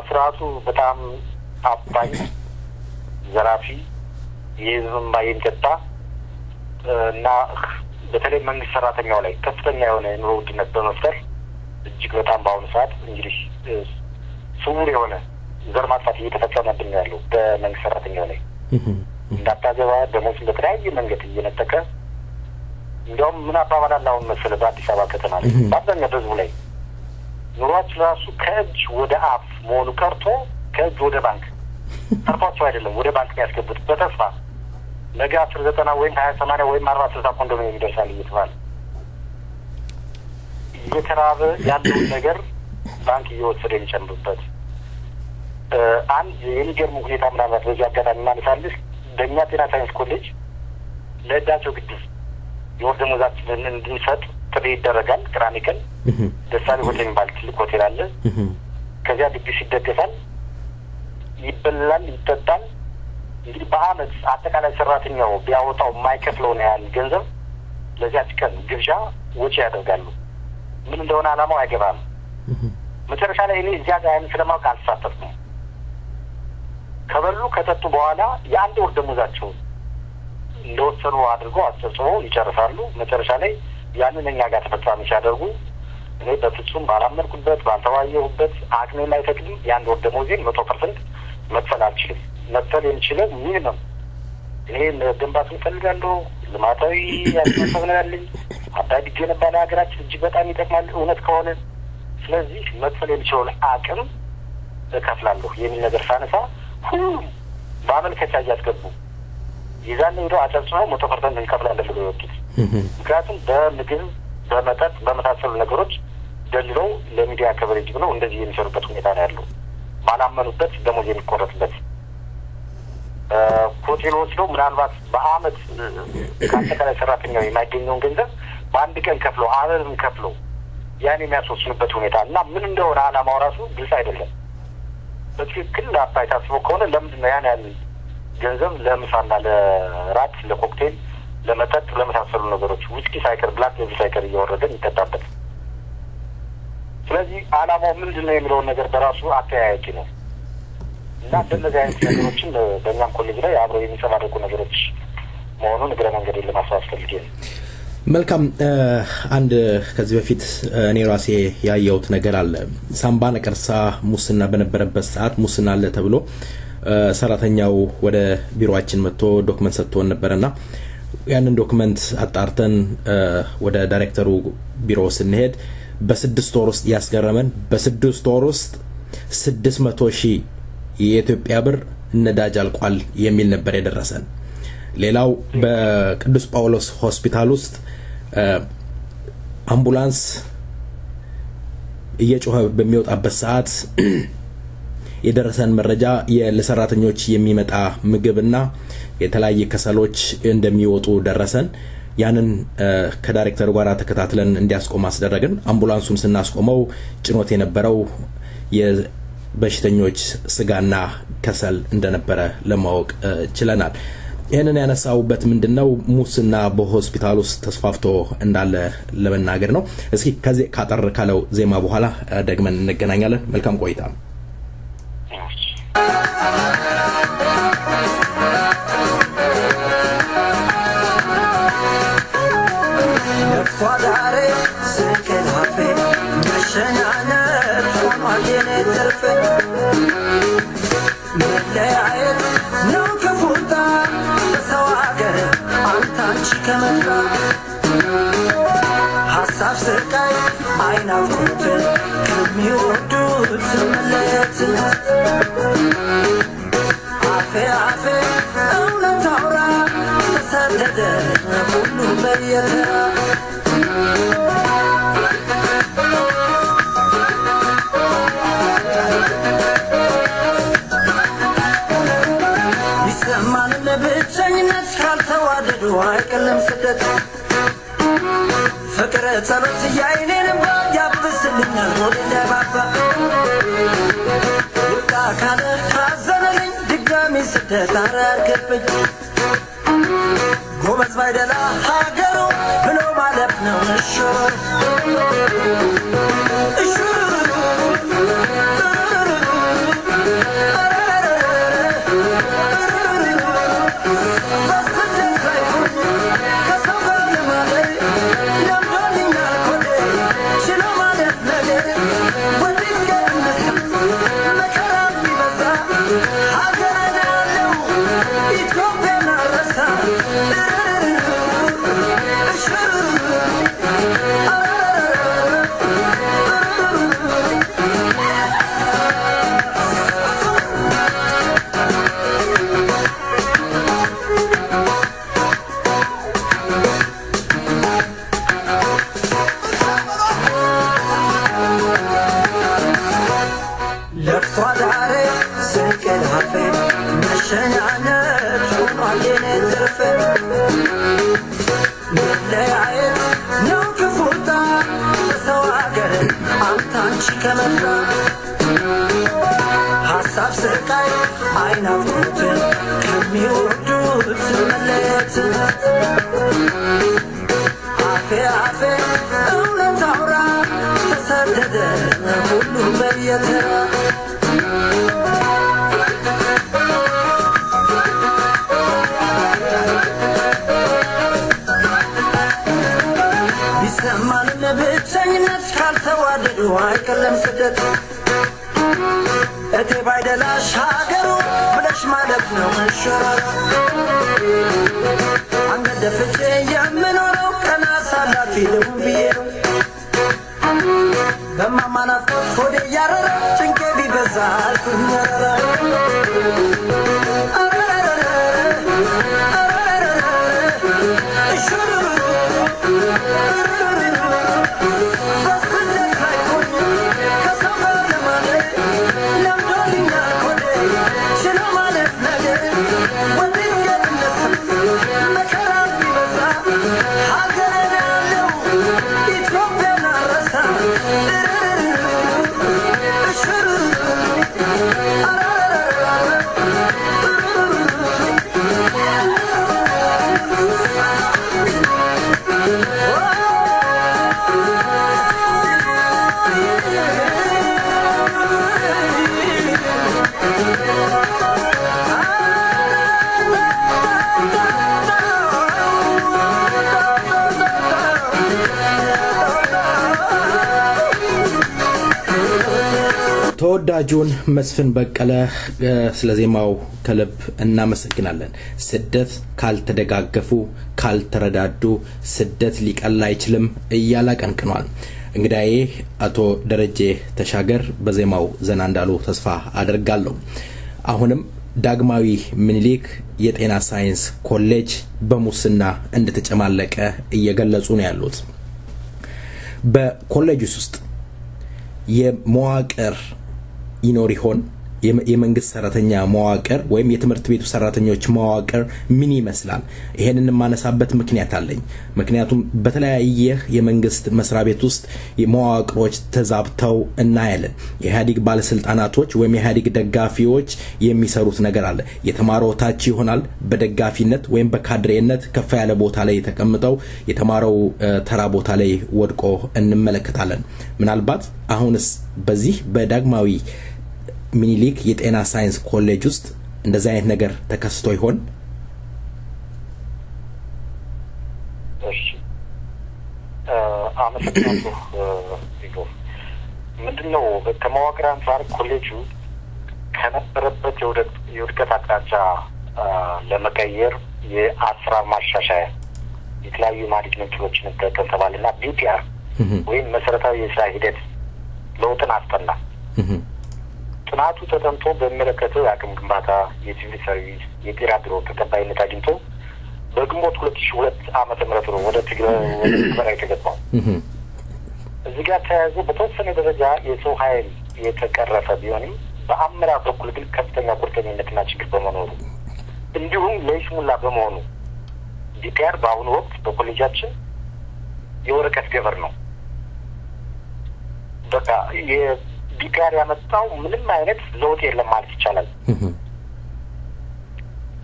ስርዓቱ በጣም አባይ ዘራፊ የህዝብን ባይንቀጣ እና በተለይ መንግስት ሰራተኛው ላይ ከፍተኛ የሆነ ኑሮ ውድነት በመፍጠር እጅግ በጣም በአሁኑ ሰዓት እንግዲህ ስውር የሆነ ዘር ማጥፋት እየተፈጸመብን ያለው በመንግስት ሰራተኛው ላይ እንዳታገባ ደሞዝ በተለያየ መንገድ እየነጠቀ እንደውም ምን አባባል አሁን መሰለ በአዲስ አበባ ከተማ ላይ በአብዛኛው ህዝቡ ላይ ኑሯችን ራሱ ከእጅ ወደ አፍ መሆኑ ቀርቶ ከእጅ ወደ ባንክ ተርፏቸው አይደለም ወደ ባንክ ያስገቡት በተስፋ ነገ 1090 ወይም 2080 ወይም 4060 ኮንዶሚኒየም ይደርሳል እየተባለ እየተራበ ያለው ነገር ባንክ እየወሰደ የሚጨምሩበት አንድ የሚገርም ሁኔታ ምናልባት በዚህ አጋጣሚ ማለታለች በእኛ ጤና ሳይንስ ኮሌጅ ለዳቸው ግድስ የወር ደመወዛችንን እንድንሰጥ ጥሪ ይደረጋል ቅዳሜ ቀን ደሳሌ ሆቴል የሚባል ትልቅ ሆቴል አለ ከዚያ ድግስ ይደገሳል ይበላል ይጠጣል እንግዲህ በአመት አጠቃላይ ሰራተኛው ቢያወጣው የማይከፍለው ነው ያህል ገንዘብ ለዚያ ቀን ግብዣ ወጪ ያደርጋሉ ምን እንደሆነ አላማው አይገባም መጨረሻ ላይ እኔ እዚያ ጋር ስለማውቅ አልተሳተፍኩም ከበሉ ከጠጡ በኋላ የአንድ ወር ደመወዛቸው እንደወሰኑ አድርገው አስፈጽመው ይጨርሳሉ መጨረሻ ላይ ያንን እኛ ጋር ተፈጻሚ ሲያደርጉ እኔ በፍጹም ባላመንኩበት ባልተዋየሁበት አቅሜ አይፈቅድም የአንድ ወር ደመወዜን 100% መክፈል አልችልም መክፈል የሚችለው ሚኒመም እኔ ገንባት እፈልጋለሁ ልማታዊ ያስተሳሰብ ነው ያለኝ አባይ ቢገነባ ለሀገራችን እጅግ በጣም ይጠቅማል እውነት ከሆነ ስለዚህ መክፈል የሚችለው አቅም እከፍላለሁ የሚል ነገር ሳነሳ ሁሉም በአመልከቻ እያስገቡ ይዛን ሄደው አጨብጭበው 100% እንከፍላለን ብለው ይወጡት ምክንያቱም በምግብ በመጠጥ በመሳሰሉ ነገሮች ደልለው ለሚዲያ ከቨሬጅ ብለው እንደዚህ የሚሰሩበት ሁኔታ ነው ያለው ባላመኑበት ደሞዝ የሚቆረጥበት ሆቴሎች ነው ምናልባት በአመት ከአጠቃላይ ሰራተኛው የማይገኘውን ገንዘብ በአንድ ቀን ከፍለው አበልም ከፍለው ያን የሚያስወስኑበት ሁኔታ እና ምን እንደሆነ አላማው ራሱ ግልጽ አይደለም በትክክል አባይ ታስቦ ከሆነ ለምንድን ነው ያን ያህል ገንዘብ ለምሳና ለራት ለኮክቴል ለመጠጥ ለመሳሰሉ ነገሮች ውስኪ ሳይቀር ብላክ ሌቪ ሳይቀር እየወረደን ይጠጣበት ስለዚህ አላማው ምንድነው የሚለው ነገር በራሱ አጠያያቂ ነው እና እንደዚህ አይነት ነገሮችን በእኛም ኮሌጅ ላይ አብረው የሚሰማሩ ነገሮች መሆኑን እግረ መንገድ ለማስዋስ ፈልጌ ነው መልካም አንድ ከዚህ በፊት እኔ ራሴ ያየሁት ነገር አለ ሳምባ ነቀርሳ ሙስና በነበረበት ሰዓት ሙስና አለ ተብሎ ሰራተኛው ወደ ቢሮአችን መጥቶ ዶክመንት ሰጥቶን ነበርና ያንን ዶክመንት አጣርተን ወደ ዳይሬክተሩ ቢሮ ስንሄድ በ6 ወር ውስጥ ያስገረመን በ6 ወር ውስጥ 600,000 የኢትዮጵያ ብር ነዳጅ አልቋል የሚል ነበር የደረሰን ሌላው በቅዱስ ጳውሎስ ሆስፒታል ውስጥ አምቡላንስ እየጮኸ በሚወጣበት ሰዓት የደረሰን መረጃ ለሰራተኞች የሚመጣ ምግብና የተለያየ ከሰሎች እንደሚወጡ ደረሰን ያንን ከዳይሬክተሩ ጋር ተከታትለን እንዲያስቆም አስደረግን አምቡላንሱን ስናስቆመው ጭኖት የነበረው የበሽተኞች ስጋና ከሰል እንደነበረ ለማወቅ ችለናል ይሄንን ያነሳውበት ምንድነው ሙስና በሆስፒታል ውስጥ ተስፋፍቶ እንዳለ ለመናገር ነው እስኪ ከዚህ ካጠር ካለው ዜማ በኋላ ደግመን እንገናኛለን መልካም ቆይታ ፏዳሬ ስከናፌ መሸናነ ፏማየኔ ተርፈ መለያየት ነው ከፉታ በሰው አገር አንታንቺ ከመጣ ሀሳብ ስቃይ አይናፍቁት ከሚወዱት መለየት አፌ አፌ እውነት አውራ ተሰደደ ሁሉ በየተራ አይቀልም ስደት ፍቅር ጸሎት ያይኔንም ያብስልኛል ወደ ባባ ይብቃ ካለ ካዘነልኝ ድጋሚ ስደት አራርገብኝ ጎበዝ ባይደላ ሀገሩ ብሎ ማለት ነው እሹ ሀሳብ ስቃይ አይናፍቁት ከሚወዱት መለየት አፌ አፌ እውነት አውራ ተሰደደ ሁሉ በየተራ ቢሰማን ብቸኝነት ካልተዋደዱ አይቀልም ስደት እቴ ባይደላሽ ሀገሩ ብለሽ ማለት ነው እንሽራራ አንገት ደፍቼ የምኖረው ቀና ሳላፊ ልሁን ብዬ ነው በማማ ናፍቆት ሆዴ እያረረ ጭንቄ ቢበዛ አልኩኝ ተወዳጁን መስፍን በቀለ ስለዜማው ከልብ እናመሰግናለን ስደት ካልተደጋገፉ ካልተረዳዱ ስደት ሊቀል አይችልም እያላቀንቅኗል እንግዳዬ አቶ ደረጀ ተሻገር በዜማው ዘና እንዳሉ ተስፋ አደርጋለሁ አሁንም ዳግማዊ ምኒልክ የጤና ሳይንስ ኮሌጅ በሙስና እንደተጨማለቀ እየገለጹ ነው ያሉት በኮሌጅ ውስጥ የመዋቅር ይኖር ይሆን የመንግስት ሰራተኛ መዋቅር ወይም የትምህርት ቤቱ ሰራተኞች መዋቅር ምን ይመስላል ይሄንን ማነሳበት ምክንያት አለኝ ምክንያቱም በተለያየ የመንግስት መስሪያ ቤት ውስጥ የመዋቅሮች ተዛብተው እናያለን የኢህአዴግ ባለስልጣናቶች ወይም የኢህአዴግ ደጋፊዎች የሚሰሩት ነገር አለ የተማረው ታች ይሆናል በደጋፊነት ወይም በካድሬነት ከፍ ያለ ቦታ ላይ ተቀምጠው የተማረው ተራ ቦታ ላይ ወድቆ እንመለከታለን ምናልባት አሁንስ በዚህ በዳግማዊ ምኒልክ የጤና ሳይንስ ኮሌጅ ውስጥ እንደዛ አይነት ነገር ተከስቶ ይሆን እሺ አመሰግናለሁ ዲጎ ምንድነው ከመዋቅር አንፃር ኮሌጁ ከነበረበት የውድቀት አቅጣጫ ለመቀየር የአስራ ማሻሻያ የተለያዩ ማኔጅመንቶችን ተከተባልና ቢፒአር ወይም መሰረታዊ የስራ ሂደት ለውጥን አስጠና ጥናቱ ተጠንቶ በመለከተው ያቅም ግንባታ የሲቪል ሰርቪስ የጤና ቢሮ ተቀባይነት አግኝቶ በግንቦት 2002 ዓመተ ምህረት ወደ ትግራይ ተገባው እዚህ ጋር ተያይዞ በተወሰነ ደረጃ የሰው ኃይል የተቀረፈ ቢሆንም በአመራር በኩል ግን ከፍተኛ ቁርጠኝነትና ችግር በመኖሩ እንዲሁም ለይስሙላ በመሆኑ ዲፒአር በአሁኑ ወቅት በኮሌጃችን የወረቀት ገበር ነው። በቃ የዲፒአር ያመጣው ምንም አይነት ለውጥ የለም ማለት ይቻላል።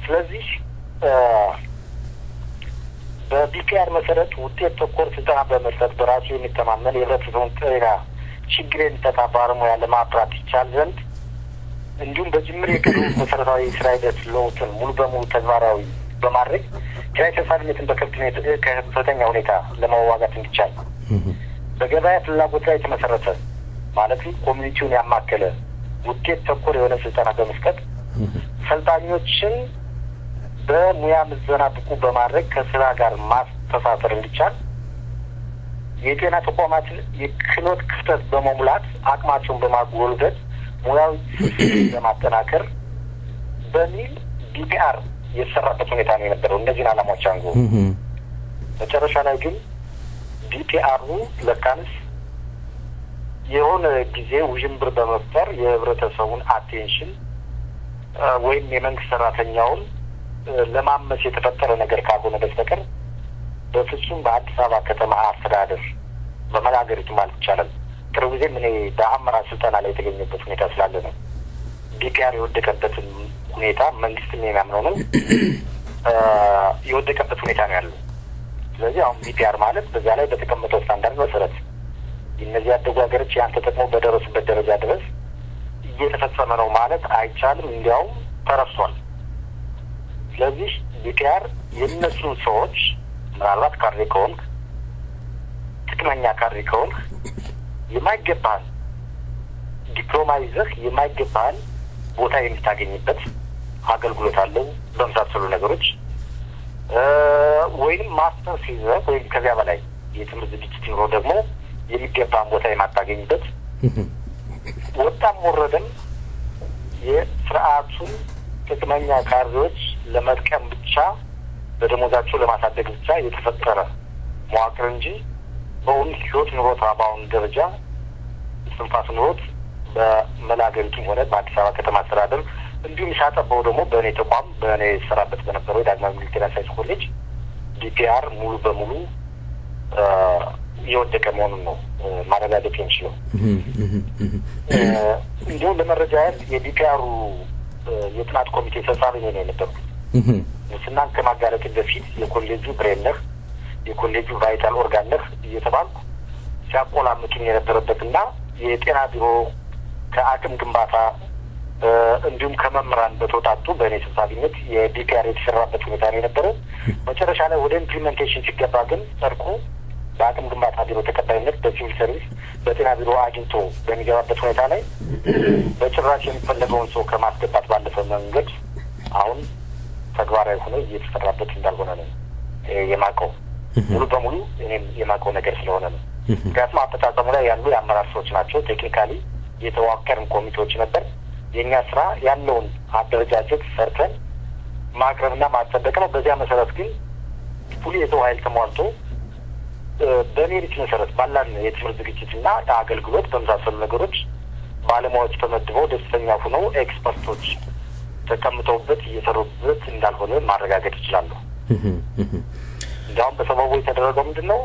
ስለዚህ በዲፒአር መሰረት ውጤት ተኮር ስልጠና በመስጠት በራሱ የሚተማመን የህብረተሰቡን ጤና ችግር የሚፈታ ባለሙያ ለማፍራት ይቻል ዘንድ እንዲሁም በጅምር የቀሩ መሰረታዊ ስራ ሂደት ለውጥን ሙሉ በሙሉ ተግባራዊ በማድረግ ኪራይ ሰብሳቢነትን በከፍተኛ ሁኔታ ለመዋጋት እንዲቻል በገበያ ፍላጎት ላይ የተመሰረተ ማለትም ኮሚኒቲውን ያማከለ ውጤት ተኮር የሆነ ስልጠና በመስጠት ሰልጣኞችን በሙያ ምዘና ብቁ በማድረግ ከስራ ጋር ማስተሳሰር እንዲቻል የጤና ተቋማትን የክህሎት ክፍተት በመሙላት አቅማቸውን በማጎልበት ሙያዊ በማጠናከር በሚል ዲፒአር የተሰራበት ሁኔታ ነው የነበረው። እነዚህን ዓላማዎች አንጎ መጨረሻ ላይ ግን ዲፒአሩ ለካንስ የሆነ ጊዜ ውዥንብር በመፍጠር የህብረተሰቡን አቴንሽን ወይም የመንግስት ሰራተኛውን ለማመስ የተፈጠረ ነገር ካልሆነ በስተቀር በፍጹም በአዲስ አበባ ከተማ አስተዳደር በመላ ሀገሪቱ ማለት ይቻላል ቅርብ ጊዜ እኔ በአመራር ስልጠና ላይ የተገኘበት ሁኔታ ስላለ ነው ዲፒአር የወደቀበትን ሁኔታ መንግስትም የሚያምነው ነው የወደቀበት ሁኔታ ነው ያለው። ስለዚህ አሁን ዲፒአር ማለት በዛ ላይ በተቀመጠው ስታንዳርድ መሰረት እነዚህ ያደጉ ሀገሮች ያን ተጠቅመው በደረሱበት ደረጃ ድረስ እየተፈጸመ ነው ማለት አይቻልም፣ እንዲያውም ተረስቷል። ስለዚህ ዲፒአር የእነሱን ሰዎች ምናልባት ካድሬ ከሆንክ ጥቅመኛ ካድሬ ከሆንክ የማይገባህን ዲፕሎማ ይዘህ የማይገባህን ቦታ የምታገኝበት አገልግሎት አለው በመሳሰሉ ነገሮች ወይም ማስተርስ ይዘህ ወይም ከዚያ በላይ የትምህርት ዝግጅት ኑሮ ደግሞ የሚገባህን ቦታ የማታገኝበት ወጣም ወረደም የስርዓቱን ጥቅመኛ ካድሬዎች ለመጥቀም ብቻ በደሞዛቸው ለማሳደግ ብቻ የተፈጠረ መዋቅር እንጂ በሁሉ ህይወት ኑሮት በአሁኑ ደረጃ ስንፋስ ኑሮት በመላ ሀገሪቱም ሆነ በአዲስ አበባ ከተማ አስተዳደር እንዲሁም ሲያጠባው ደግሞ በእኔ ተቋም በእኔ ሰራበት በነበረው የዳግማዊ ምኒልክ ሳይንስ ኮሌጅ ዲፒአር ሙሉ በሙሉ የወደቀ መሆኑን ነው ማረጋገጥ የሚችለው። እንዲሁም ለመረጃ ያህል የዲፒአሩ የጥናት ኮሚቴ ሰብሳቢ ነው የነበርኩት። ሙስናን ከማጋለጥ በፊት የኮሌጁ ብሬን ነህ፣ የኮሌጁ ቫይታል ኦርጋን ነህ እየተባልኩ ሲያቆላምጡኝ የነበረበትና የጤና ቢሮ ከአቅም ግንባታ እንዲሁም ከመምህራን በተወጣጡ በእኔ ሰብሳቢነት የዲፒአር የተሰራበት ሁኔታ ነው የነበረው። መጨረሻ ላይ ወደ ኢምፕሊሜንቴሽን ሲገባ ግን ጸድቆ በአቅም ግንባታ ቢሮ ተቀባይነት በሲቪል ሰርቪስ በጤና ቢሮ አግኝቶ በሚገባበት ሁኔታ ላይ በጭራሽ የሚፈለገውን ሰው ከማስገባት ባለፈ መንገድ አሁን ተግባራዊ ሆኖ እየተሰራበት እንዳልሆነ ነው የማውቀው። ሙሉ በሙሉ እኔም የማውቀው ነገር ስለሆነ ነው። ምክንያቱም አፈጻጸሙ ላይ ያሉ የአመራር ሰዎች ናቸው። ቴክኒካሊ የተዋቀርን ኮሚቴዎች ነበር። የእኛ ስራ ያለውን አደረጃጀት ሰርተን ማቅረብና ማጸደቅ ነው። በዚያ መሰረት ግን ፉሊ የሰው ኃይል ተሟልቶ በሜሪት መሰረት ባለን የትምህርት ዝግጅትና አገልግሎት በመሳሰሉ ነገሮች ባለሙያዎች ተመድበው ደስተኛ ሆነው ኤክስፐርቶች ተቀምጠውበት እየሰሩበት እንዳልሆነ ማረጋገጥ ይችላለሁ። እንዲያውም በሰበቡ የተደረገው ምንድን ነው?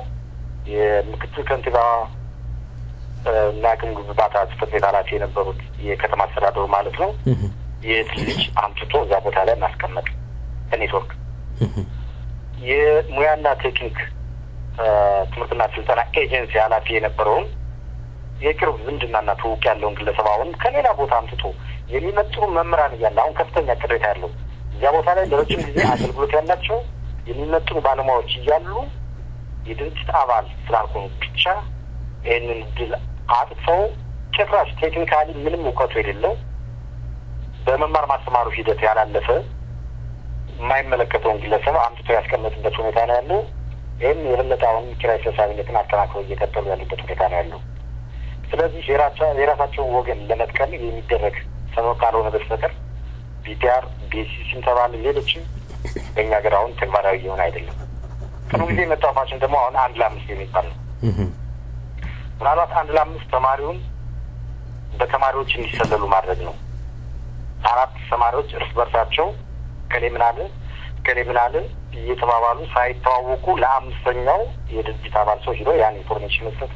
የምክትል ከንቲባ እና አቅም ግንባታ ጽሕፈት ቤት ኃላፊ የነበሩት የከተማ አስተዳደሩ ማለት ነው የት ልጅ አምጥቶ እዛ ቦታ ላይ ማስቀመጥ በኔትወርክ የሙያና ቴክኒክ ትምህርትና ስልጠና ኤጀንሲ ኃላፊ የነበረውን የቅርብ ዝምድናና ትውውቅ ያለውን ግለሰብ አሁን ከሌላ ቦታ አምጥቶ የሚመጥኑ መምህራን እያለ አሁን ከፍተኛ ቅሬታ ያለው እዚያ ቦታ ላይ ለረጅም ጊዜ አገልግሎት ያላቸው የሚመጥኑ ባለሙያዎች እያሉ የድርጅት አባል ስላልሆኑ ብቻ ይህንን ድል አጥተው ጭራሽ ቴክኒካሊ ምንም እውቀቱ የሌለው በመማር ማስተማሩ ሂደት ያላለፈ የማይመለከተውን ግለሰብ አምጥቶ ያስቀመጥበት ሁኔታ ነው ያለው። ይህም የበለጠ አሁን ኪራይ ሰብሳቢነትን አጠናክረው እየቀጠሉ ያሉበት ሁኔታ ነው ያለው። ስለዚህ የራሳቸውን ወገን ለመጥቀም የሚደረግ ሰበብ ካልሆነ በስተቀር ዲፒአር ቤሲሲም ተባለ ሌሎችም በእኛ ሀገር አሁን ተግባራዊ እየሆነ አይደለም። ቅርብ ጊዜ የመጣው ፋሽን ደግሞ አሁን 1:5 የሚባል ነው። ምናልባት 1:5 ተማሪውን በተማሪዎች እንዲሰለሉ ማድረግ ነው። 4 ተማሪዎች እርስ በርሳቸው ከሌ ምን አለ ከሌምናልን እየተባባሉ ሳይተዋወቁ ለአምስተኛው የድርጅት አባል ሰው ሄዶ ያን ኢንፎርሜሽን መስጠት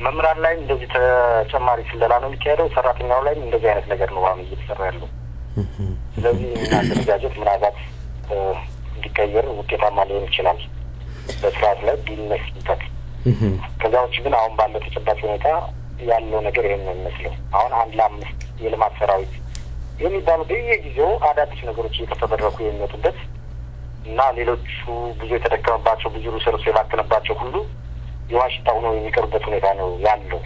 መምራን ላይ እንደዚህ ተጨማሪ ስለላ ነው የሚካሄደው ሰራተኛው ላይ እንደዚህ አይነት ነገር ነው አሁን እየተሰራ ያለው ስለዚህ እናደርጋጀት ምናልባት እንዲቀየር ውጤታማ ሊሆን ይችላል በስርዓት ላይ ቢነስበት ከዛውጭ ግን አሁን ባለው ተጨባጭ ሁኔታ ያለው ነገር ይሄን ነው የሚመስለው አሁን አንድ ለአምስት የልማት ሰራዊት የሚባሉ በየጊዜው አዳዲስ ነገሮች እየተፈበረኩ የሚመጡበት እና ሌሎቹ ብዙ የተደከመባቸው ብዙ ሪሰርች የባከነባቸው ሁሉ የዋሽታ ሆኖ የሚቀርቡበት ሁኔታ ነው ያለው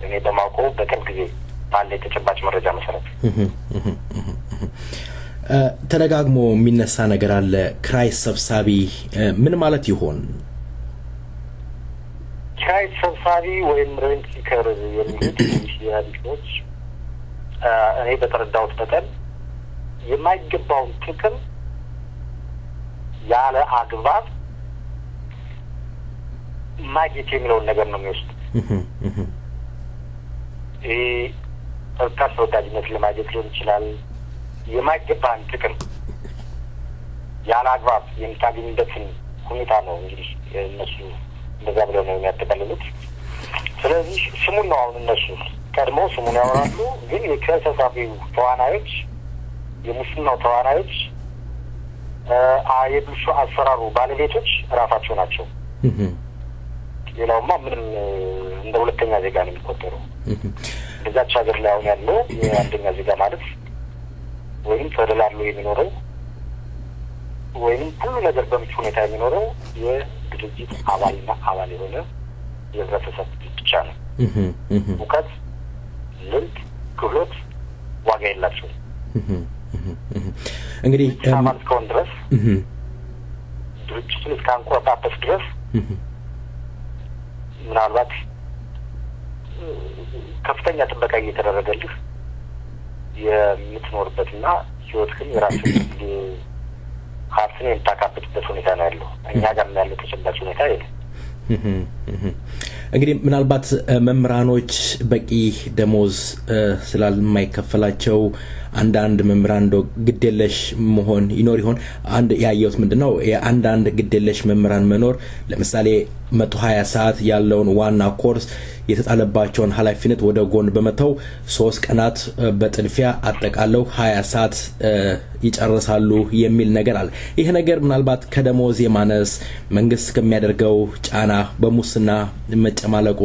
እኔ በማውቀው በቅርብ ጊዜ ባለ የተጨባጭ መረጃ መሰረት ተደጋግሞ የሚነሳ ነገር አለ ክራይ ሰብሳቢ ምን ማለት ይሆን ክራይ ሰብሳቢ ወይም ሬንት ሲከር የሚሉት የአዲሶች እኔ በተረዳሁት መጠን የማይገባውን ጥቅም ያለ አግባብ ማግኘት የሚለውን ነገር ነው የሚወስድ እርካሽ ወዳጅነት ለማግኘት ሊሆን ይችላል የማይገባን ጥቅም ያለ አግባብ የምታገኝበትን ሁኔታ ነው እንግዲህ እነሱ እንደዛ ብለው ነው የሚያጠቃልሉት ስለዚህ ስሙን ነው አሁን እነሱ ቀድሞ ስሙን ያወራሉ ግን የከሰሳቢው ተዋናዮች የሙስናው ተዋናዮች የብልሹ አሰራሩ ባለቤቶች ራሳቸው ናቸው ሌላውማ ምንም እንደ ሁለተኛ ዜጋ ነው የሚቆጠረው በዛች ሀገር ላይ አሁን ያለው የአንደኛ ዜጋ ማለት ወይም ተደላሎ የሚኖረው ወይም ሁሉ ነገር በምቹ ሁኔታ የሚኖረው የድርጅት አባልና አባል የሆነ የህብረተሰብ ብቻ ነው እውቀት ልምድ ክህሎት ዋጋ የላቸውም እንግዲህ አባል እስከሆን ድረስ ድርጅቱን እስካንቆጣበት ድረስ ምናልባት ከፍተኛ ጥበቃ እየተደረገልህ የምትኖርበትና ህይወትህን የራስህ ሀብትን የምታካብትበት ሁኔታ ነው ያለው እኛ ጋር ያለው ተጨባጭ ሁኔታ ይሄ እንግዲህ ምናልባት መምራኖች በቂ ደሞዝ ስላልማይከፈላቸው አንዳንድ መምራን ግዴለሽ መሆን ይኖር ይሆን አንድ ያየሁት ምንድነው የአንዳንድ ግዴለሽ መምራን መኖር ለምሳሌ 120 ሰዓት ያለውን ዋና ኮርስ የተጣለባቸውን ኃላፊነት ወደ ጎን በመተው 3 ቀናት በጥልፊያ አጠቃለው 20 ሰዓት ይጨርሳሉ የሚል ነገር አለ ይሄ ነገር ምናልባት ከደሞዝ የማነስ መንግስት ከሚያደርገው ጫና በሙስና መጨማለቁ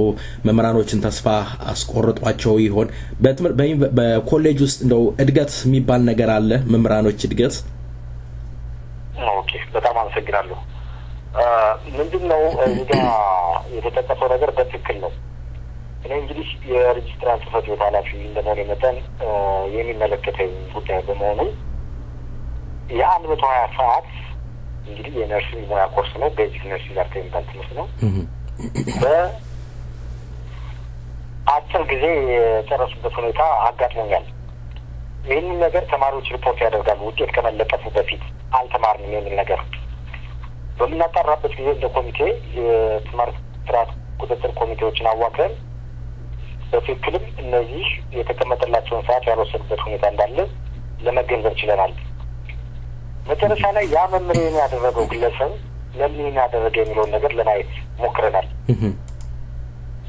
መምራኖችን ተስፋ አስቆርጧቸው ይሆን በኮሌጅ ውስጥ እንደው እድገት የሚባል ነገር አለ መምራኖች እድገት ኦኬ በጣም አመሰግናለሁ ምንድነው እዚህ ጋር የተጠቀሰው ነገር በትክክል ነው እኔ እንግዲህ የሬጅስትራር ጽሕፈት ቤት ኃላፊ እንደመሆኔ መጠን የሚመለከተኝ ጉዳይ በመሆኑ የ120 ሰዓት እንግዲህ የነርሲንግ ሙያ ኮርስ ነው ቤዚክ ነርሲንግ አርቴሚታል ትምህርት ነው በአጭር ጊዜ የጨረሱበት ሁኔታ አጋጥሞኛል ይህንን ነገር ተማሪዎች ሪፖርት ያደርጋሉ ውጤት ከመለጠፉ በፊት አልተማርንም የሚል ነገር በምናጣራበት ጊዜ እንደ ኮሚቴ የትምህርት ጥራት ቁጥጥር ኮሚቴዎችን አዋቅረን በትክክልም እነዚህ የተቀመጠላቸውን ሰዓት ያልወሰዱበት ሁኔታ እንዳለ ለመገንዘብ ችለናል መጨረሻ ላይ ያ መምሪያን ያደረገው ግለሰብ ለምን ያደረገ የሚለውን ነገር ለማየት ሞክረናል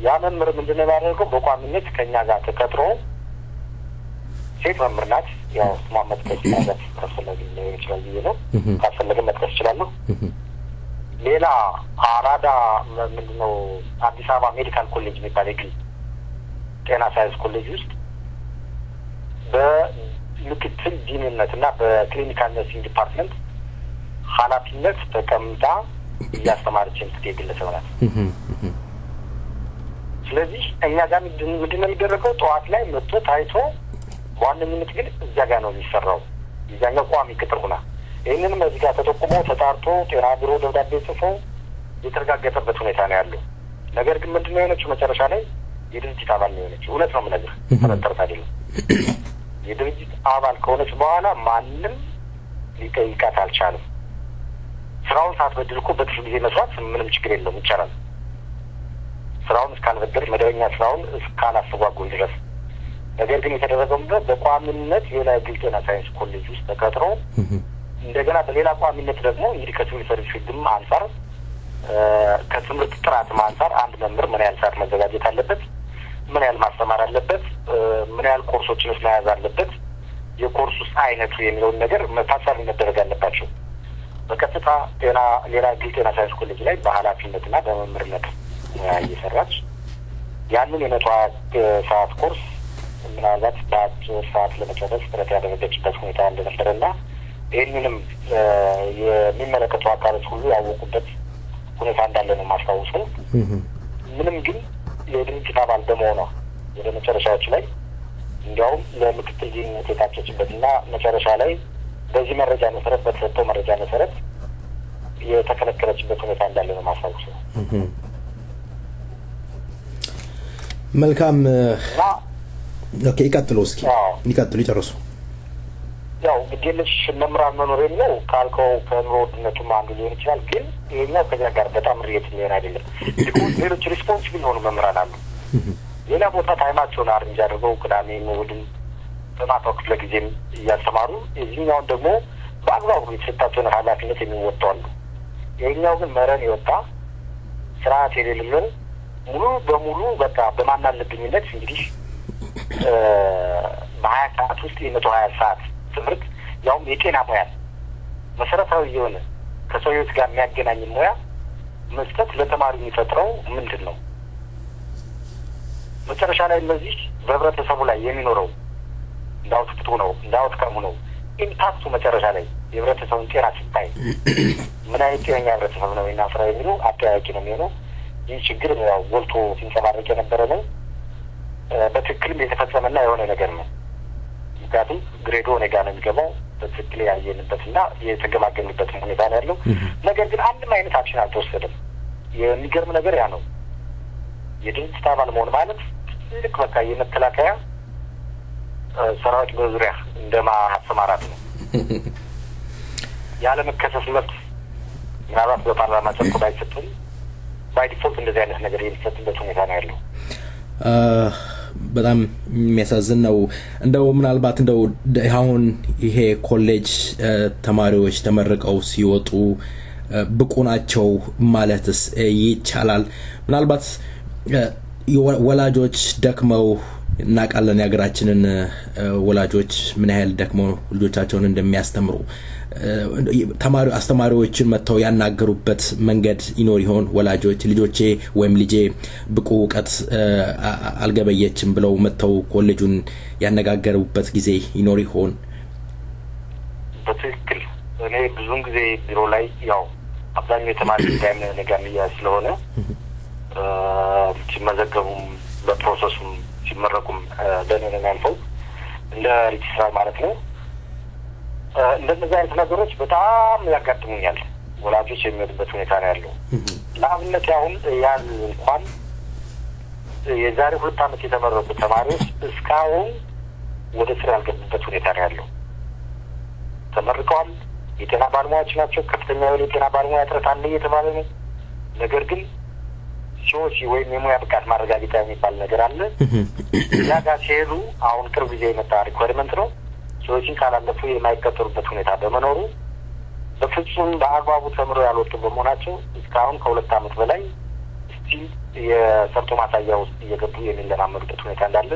ያ መምር ምንድነው ያደረገው በቋሚነት ከኛ ጋር ተቀጥሮ ሴት መምህር ናት ያው ማመት ከስማት ከፈለገ ይችላል ነው ካፈለገ መጥቀስ ይችላል ሌላ አራዳ ምንድነው አዲስ አበባ ሜዲካል ኮሌጅ የሚባል የግል ጤና ሳይንስ ኮሌጅ ውስጥ በምክትል ዲንነትና በክሊኒካል ነርሲንግ ዲፓርትመንት ኃላፊነት ተቀምጣ እያስተማረች የምትገኝ ግለሰብ ናት ስለዚህ እኛ ጋር ምንድነው የሚደረገው ጠዋት ላይ መጥቶ ታይቶ ዋናነት ግን እዛ ጋር ነው የሚሰራው እዛኛው ቋሚ ቅጥር ሆና ይሄንንም እዚህ ጋር ተጠቁሞ ተጣርቶ ጤና ቢሮ ደብዳቤ ጽፎ የተረጋገጠበት ሁኔታ ነው ያለው ነገር ግን ምንድነው የሆነችው መጨረሻ ላይ የድርጅት አባል ነው የሆነችው እውነት ነው የምነግርህ ተረተርታ አይደለም የድርጅት አባል ከሆነች በኋላ ማንም ሊጠይቃት አልቻለም ስራውን ሳትበድል እኮ በትርፍ ጊዜ መስራት ምንም ችግር የለውም ይቻላል ስራውን እስካልበደል መደበኛ ስራውን እስካላስተጓጎል ድረስ ነገር ግን የተደረገው በቋሚነት የላይ ግልጤና ሳይንስ ኮሌጅ ውስጥ ተቀጥሮ እንደገና በሌላ ቋሚነት ደግሞ እንግዲህ ከሲቪል ሰርቪስ ህግም አንፃር ከትምህርት ጥራት አንፃር አንድ መምህር ምን ያህል ሰዓት መዘጋጀት አለበት፣ ምን ያህል ማስተማር አለበት፣ ምን ያህል ኮርሶችን መያዝ አለበት፣ የኮርስ ውስጥ አይነቱ የሚለውን ነገር ታሳቢ መደረግ አለባቸው። በቀጥታ ሌላ ግል ጤና ሳይንስ ኮሌጅ ላይ በኃላፊነትና በመምህርነት ሙያ እየሰራች ያንን የ120 ሰዓት ኮርስ ምናልባት በአጭር ሰዓት ለመጨረስ ጥረት ያደረገችበት ሁኔታ እንደነበረና ይህንንም የሚመለከቱ አካላት ሁሉ ያወቁበት ሁኔታ እንዳለ ነው ማስታወሰው። ምንም ግን የድርጅት አባል በመሆኗ ወደ መጨረሻዎች ላይ እንዲያውም ለምክትል ዲንነት የታጨችበትና መጨረሻ ላይ በዚህ መረጃ መሰረት በተሰጠው መረጃ መሰረት የተከለከለችበት ሁኔታ እንዳለ ነው ማስታወሰው። መልካም ኦኬ ይቀጥሉ ይጨርሱ። ያው ግዴለሽ መምራን መኖር ነው ካልከው ከኑሮ ውድነቱም አንዱ ሊሆን ይችላል። ግን ይሄኛው ከዛ ጋር በጣም ሪየት ሊሆን አይደለም። ሌሎች ሪስፖንሲብል ሆኑ መምራን አሉ። ሌላ ቦታ ታይማቸውን አርንጅ አድርገው ቅዳሜ እሑድን በማታው ክፍለ ጊዜም እያስተማሩ የዚህኛውን ደግሞ በአግባቡ የተሰጣቸውን ኃላፊነት የሚወጡ አሉ። ይሄኛው ግን መረን የወጣ ስርዓት የሌለው ሙሉ በሙሉ በቃ በማናለብኝነት እንግዲህ በ20 ሰዓት ውስጥ የ120 ሰዓት ትምህርት ያውም የጤና ሙያ መሰረታዊ የሆነ ከሰው ሕይወት ጋር የሚያገናኝ ሙያ መስጠት ለተማሪ የሚፈጥረው ምንድን ነው? መጨረሻ ላይ እነዚህ በህብረተሰቡ ላይ የሚኖረው እንዳውጥቶ ነው እንዳውጥከሙ ነው ኢምፓክቱ መጨረሻ ላይ የህብረተሰቡን ጤና ሲታይ ምን አይነት ጤነኛ ህብረተሰብ ነው እና ፍራ የሚሉ አጠያቂ ነው የሚሆነው። ይህ ችግር ያው ጎልቶ ሲንጸባረቅ የነበረ ነው። በትክክልም የተፈጸመና የሆነ ነገር ነው። ምክንያቱም ግሬዶ ኔጋ ነው የሚገባው በትክክል ያየንበትና የተገማገምንበት ሁኔታ ነው ያለው። ነገር ግን አንድም አይነት አክሽን አልተወሰደም። የሚገርም ነገር ያ ነው። የድርጅት አባል መሆን ማለት ትልቅ በቃ የመከላከያ ሰራዊት በዙሪያ እንደማሰማራት ነው። ያለ መከሰስ መብት ምናልባት በፓርላማ ጸድቆ ባይሰጥም ባይ ዲፎልት እንደዚህ አይነት ነገር የሚሰጥበት ሁኔታ ነው ያለው። በጣም የሚያሳዝን ነው። እንደው ምናልባት እንደው አሁን ይሄ ኮሌጅ ተማሪዎች ተመርቀው ሲወጡ ብቁ ናቸው ማለትስ ይቻላል? ምናልባት ወላጆች ደክመው እናቃለን ያገራችንን ወላጆች ምን ያህል ደክመው ልጆቻቸውን እንደሚያስተምሩ አስተማሪዎችን መተው ያናገሩበት መንገድ ይኖር ይሆን? ወላጆች ልጆቼ ወይም ልጄ ብቁ ዕውቀት አልገበየችም ብለው መተው ኮሌጁን ያነጋገሩበት ጊዜ ይኖር ይሆን? በትክክል እኔ ብዙን ጊዜ ቢሮ ላይ ያው አብዛኛው የተማሪ ጋር ነገር ስለሆነ ሲመዘገቡም በፕሮሰሱም ሲመረቁም ደህና ነው ያልፈው እንደ ሪጅስትራር ማለት ነው። እንደዚህ አይነት ነገሮች በጣም ያጋጥሙኛል። ወላጆች የሚመጡበት ሁኔታ ነው ያለው። ለአብነት አሁን ያን እንኳን የዛሬ 2 ዓመት የተመረቁ ተማሪዎች እስካሁን ወደ ስራ ያልገቡበት ሁኔታ ነው ያለው። ተመርቀዋል። የጤና ባለሙያዎች ናቸው። ከፍተኛ የሆነ የጤና ባለሙያ እጥረት አለ እየተባለ ነው። ነገር ግን ሲኦሲ ወይም የሙያ ብቃት ማረጋገጫ የሚባል ነገር አለ። ያ ጋር ሲሄዱ አሁን ቅርብ ጊዜ የመጣ ሪኳየርመንት ነው። ሲኦሲን ካላለፉ የማይቀጠሩበት ሁኔታ በመኖሩ በፍጹም በአግባቡ ተምረው ያልወጡ በመሆናቸው እስካሁን ከ2 ዓመት በላይ ስቲል የሰርቶ ማሳያ ውስጥ እየገቡ የሚለማመዱበት ሁኔታ እንዳለ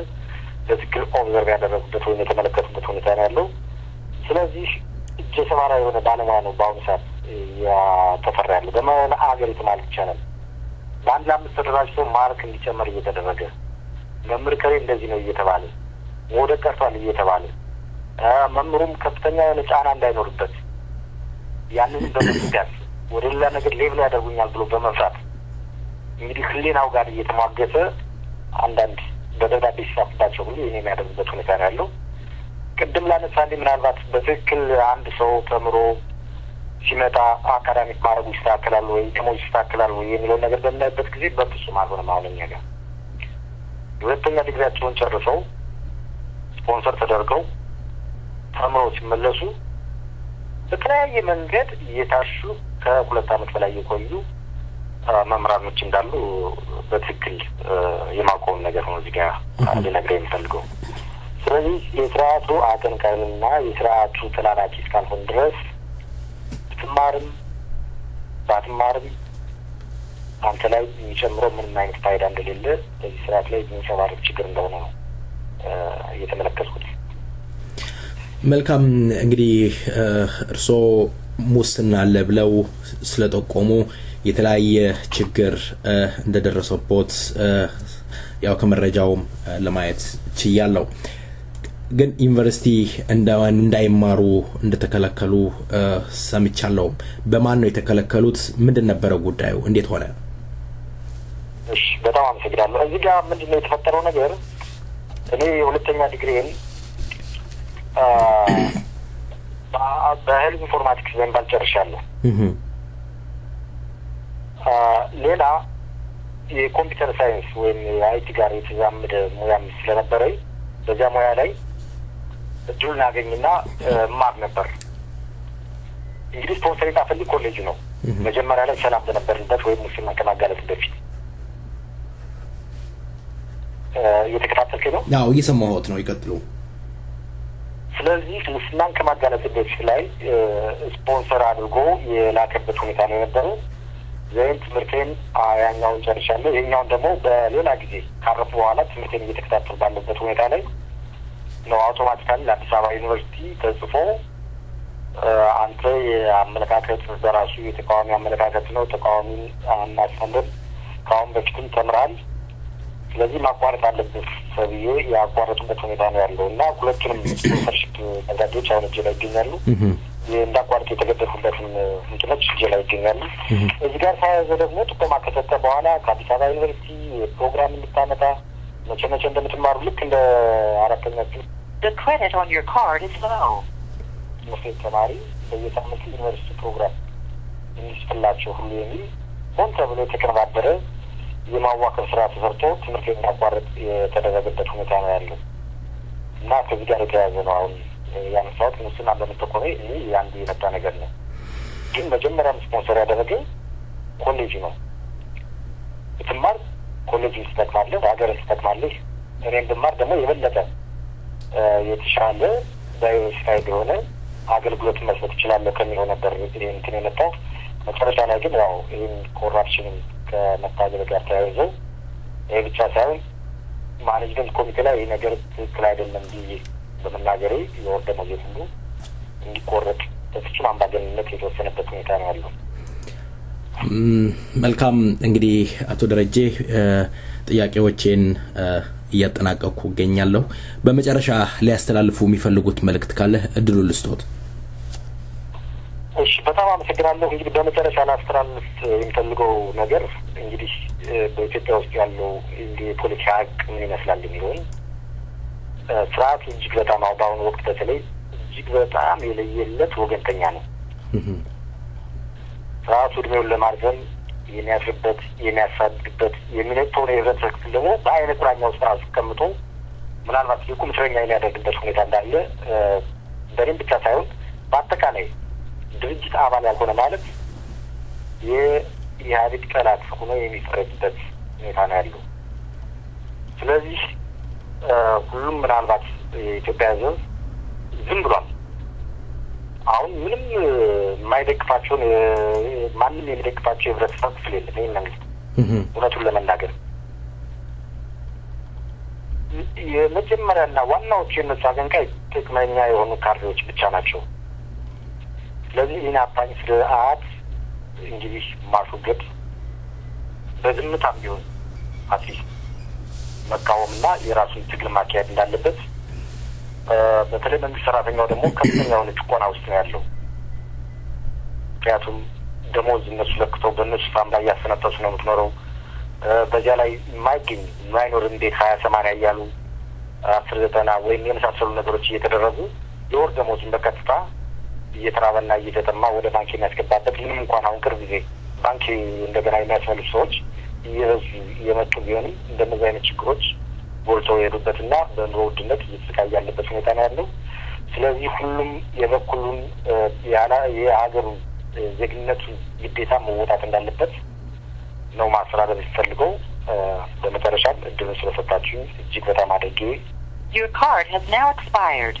በትክክል ኦብዘርቭ ያደረጉበት ወይም የተመለከቱበት ሁኔታ ነው ያለው። ስለዚህ እጀ ሰባራ የሆነ ባለሙያ ነው በአሁኑ ሰዓት ያተፈራ ያለው በመላ አገሪቱ ማለት ይቻላል። በአንድ 5 ተደራጅቶ ማርክ እንዲጨመር እየተደረገ መምህር ከሬ እንደዚህ ነው እየተባለ ወደ ቀርቷል እየተባለ መምህሩም ከፍተኛ የሆነ ጫና እንዳይኖርበት ያንን በመስጋት ወደ ሌላ ነገር ሌብል ያደርጉኛል ብሎ በመፍራት እንግዲህ ህሊናው ጋር እየተሟገተ አንዳንድ በደብዳቤ ሲጻፍባቸው ሁሉ ይሄን የሚያደርጉበት ሁኔታ ነው ያለው። ቅድም ላነሳልኝ ምናልባት በትክክል አንድ ሰው ተምሮ ሲመጣ አካዳሚክ ማድረጉ ይስተካከላል ወይ ደግሞ ይስተካከላል ወይ የሚለው ነገር በምናይበት ጊዜ በፍጹም አልሆነም። አሁን እኛ ጋር ሁለተኛ ዲግሪያቸውን ጨርሰው ስፖንሰር ተደርገው ተምረው ሲመለሱ በተለያየ መንገድ እየታሹ ከ2 ዓመት በላይ የቆዩ መምህራኖች እንዳሉ በትክክል የማቆም ነገር ነው እዚህ ጋር ልነግርህ የምፈልገው። ስለዚህ የስርዓቱ አቀንቃኝና የስርዓቱ ተላላኪ እስካልሆን ድረስ ብትማርም ባትማርም አንተ ላይ የሚጨምረው ምንም አይነት ፋይዳ እንደሌለ በዚህ ስርዓት ላይ የሚንጸባረቅ ችግር እንደሆነ ነው እየተመለከትኩት። መልካም እንግዲህ እርሶ ሙስና አለ ብለው ስለጠቆሙ የተለያየ ችግር እንደደረሰበት ያው ከመረጃው ለማየት ችያለሁ። ግን ዩኒቨርሲቲ እንዳይማሩ እንደተከለከሉ ሰምቻለሁ። በማን ነው የተከለከሉት? ምንድን ነበር ጉዳዩ? እንዴት ሆነ? እሺ በጣም አመሰግናለሁ። እዚህ ጋር ምንድነው የተፈጠረው ነገር? እኔ የሁለተኛ ዲግሪን በሄልዝ ኢንፎርማቲክስ ዘንባል ጨርሻለሁ። ሌላ የኮምፒውተር ሳይንስ ወይም የአይቲ ጋር የተዛመደ ሙያም ስለነበረኝ በዚያ ሙያ ላይ እድሉን አገኝና ማር ነበር። እንግዲህ ስፖንሰር የጣፈልኝ ኮሌጅ ነው። መጀመሪያ ላይ ሰላም በነበርንበት ወይም ሙስና ከማጋለጥ በፊት እየተከታተልከኝ ነው? አዎ እየሰማሁት ነው። ይቀጥሉ። ስለዚህ ሙስናን ከማጋለጥ በፊት ላይ ስፖንሰር አድርጎ የላከበት ሁኔታ ነው የነበረው። ዘይን ትምህርቴን ያኛውን ጨርሻለሁ። ይሄኛውን ደግሞ በሌላ ጊዜ ካረፉ በኋላ ትምህርቴን እየተከታተል ባለበት ሁኔታ ላይ ነው አውቶማቲካሊ ለአዲስ አበባ ዩኒቨርሲቲ ተጽፎ አንተ የአመለካከት በራሱ የተቃዋሚ አመለካከት ነው፣ ተቃዋሚን አናስተምር፣ ከአሁን በፊትም ተምራል፣ ስለዚህ ማቋረጥ አለብህ ሰብዬ ያቋረጡበት ሁኔታ ነው ያለው እና ሁለቱንም ስፖንሰርሽፕ ደብዳቤዎች አሁን እጄ ላይ ይገኛሉ። እንዳቋረጥ የተገደፉበትን እንትኖች እጄ ላይ ይገኛሉ። እዚህ ጋር ተያይዞ ደግሞ ጥቆማ ከሰጠ በኋላ ከአዲስ አበባ ዩኒቨርሲቲ ፕሮግራም እንድታመጣ መቼ እንደምትማሩ ልክ እንደ አራተኛ The credit on your card is low. ትምህርት ተማሪ በየሳምንቱ ዩኒቨርሲቲ ፕሮግራም እንዲስፈላቸው ሁሉ የሚል ሆን ተብሎ የተቀነባበረ የማዋከር ስራ ተሰርቶ ትምህርት የሚያቋርጥ የተደረገበት ሁኔታ ነው ያለው እና ከዚህ ጋር የተያያዘ ነው አሁን ያነሳሁት። ሙስና በመጠቆሜ ይህ የአንድ የመጣ ነገር ነው። ግን መጀመሪያም ስፖንሰር ያደረገ ኮሌጅ ነው። ብትማር ኮሌጅን ትጠቅማለህ፣ ሀገርን ትጠቅማለህ። እኔም ብማር ደግሞ የበለጠ የተሻለ ባዮስፋይድ የሆነ አገልግሎት መስጠት ይችላለሁ ከሚለው ነበር እንትን የመጣው። መጨረሻ ላይ ግን ያው ይህን ኮራፕሽንን ከመታገል ጋር ተያይዞ ይህ ብቻ ሳይሆን ማኔጅመንት ኮሚቴ ላይ ይህ ነገር ትክክል አይደለም ብዬ በመናገሬ የወር ደመወዜ ሁሉ እንዲቆረጥ በፍጹም አምባገነንነት የተወሰነበት ሁኔታ ነው ያለው። መልካም እንግዲህ አቶ ደረጀ ጥያቄዎችን እያጠናቀቅኩ እገኛለሁ። በመጨረሻ ሊያስተላልፉ የሚፈልጉት መልእክት ካለ እድሉ ልስጥዎት። እሺ በጣም አመሰግናለሁ። እንግዲህ በመጨረሻ ላስተላልፍ የሚፈልገው ነገር እንግዲህ በኢትዮጵያ ውስጥ ያለው የፖለቲካ ሀቅ ምን ይመስላል የሚለውን ስርዓቱ እጅግ በጣም በአሁኑ ወቅት በተለይ እጅግ በጣም የለየለት ወገንተኛ ነው። ስርዓቱ እድሜውን ለማርዘም የሚያስርበት የሚያሳድግበት የሚነጥተውን የህብረተሰብ ክፍል ደግሞ በአይነ ቁራኛ ውስጥ ራሱ ቀምጦ ምናልባት የቁም እስረኛ የሚያደርግበት ሁኔታ እንዳለ በደንብ ብቻ ሳይሆን በአጠቃላይ ድርጅት አባል ያልሆነ ማለት የኢህአዴግ ጠላት ሆኖ የሚፈረጅበት ሁኔታ ነው ያለው። ስለዚህ ሁሉም ምናልባት የኢትዮጵያ ህዝብ ዝም ብሏል። አሁን ምንም የማይደግፋቸውን ማንም የሚደግፋቸው የህብረተሰብ ክፍል የለም። ይህን መንግስት እውነቱን ለመናገር የመጀመሪያና ዋናዎቹ የነሱ አገንቃይ ጥቅመኛ የሆኑ ካድሬዎች ብቻ ናቸው። ስለዚህ ይህን አባኝ ስርዓት እንግዲህ ማስወገድ በዝምታም ቢሆን አትሊስት መቃወምና የራሱን ትግል ማካሄድ እንዳለበት በተለይ መንግስት ሰራተኛው ደግሞ ከፍተኛ የሆነ ጭቆና ውስጥ ነው ያለው። ምክንያቱም ደሞዝ እነሱ ለክተው በእነሱ ሳምባ እያሰነጠሱ ነው የምትኖረው። በዚያ ላይ የማይኖር እንዴት 20/80 እያሉ 10/90 ወይም የመሳሰሉ ነገሮች እየተደረጉ የወር ደሞዝን በቀጥታ እየተራበና እየተጠማ ወደ ባንክ የሚያስገባበት ምንም እንኳን አሁን ቅርብ ጊዜ ባንክ እንደገና የሚያስመልሱ ሰዎች እየመጡ ቢሆንም እንደነዚህ አይነት ችግሮች ጎልተው የሄዱበትና በኑሮ ውድነት እየተሰቃየ ያለበት ሁኔታ ነው ያለው። ስለዚህ ሁሉም የበኩሉን የሀገሩን ዜግነቱን ግዴታ መወጣት እንዳለበት ነው ማስተላለፍ የሚፈልገው። በመጨረሻም እድሉን ስለሰጣችሁ እጅግ በጣም አድርጌ Your card has now expired.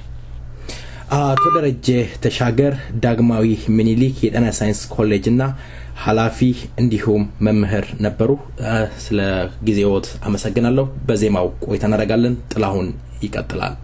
አቶ ደረጀ ተሻገር ዳግማዊ ምኒልክ የጤና ሳይንስ ኮሌጅና ኃላፊ እንዲሁም መምህር ነበሩ። ስለ ጊዜዎት አመሰግናለሁ። በዜማው ቆይታ እናደርጋለን። ጥላሁን ይቀጥላል።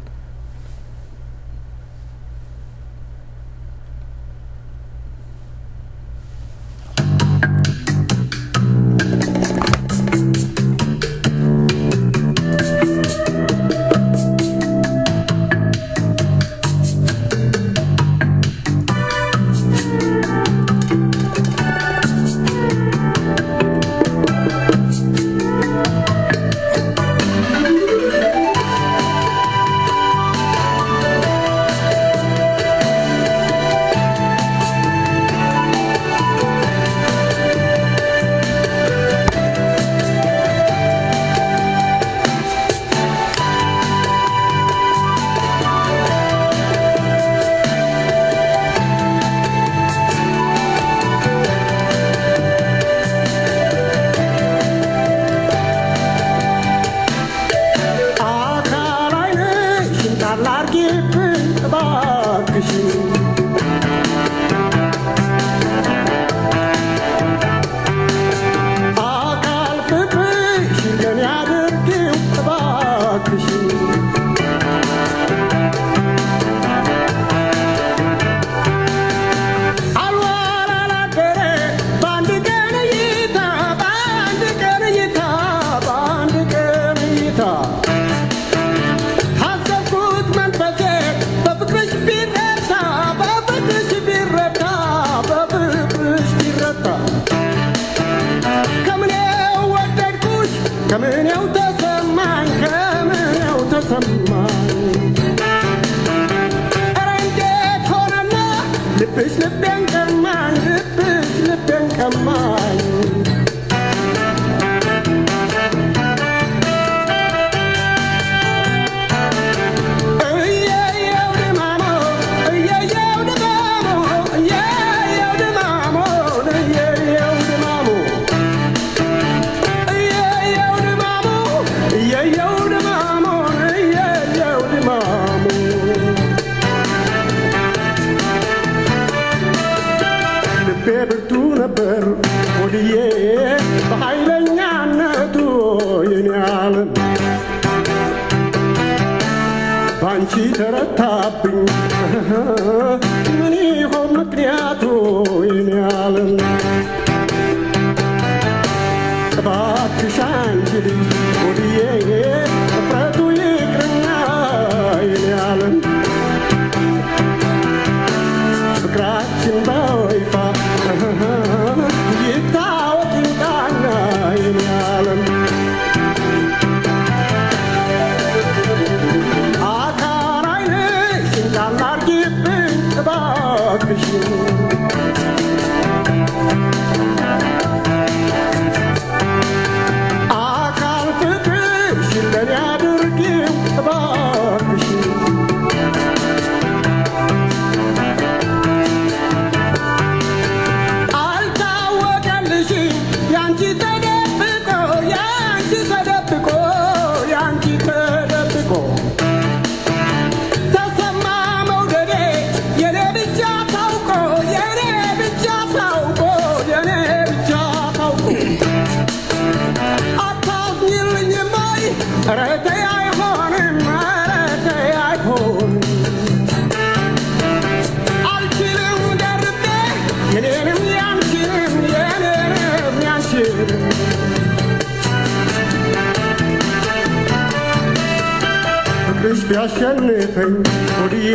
ያሸንፈኝ ወዲዬ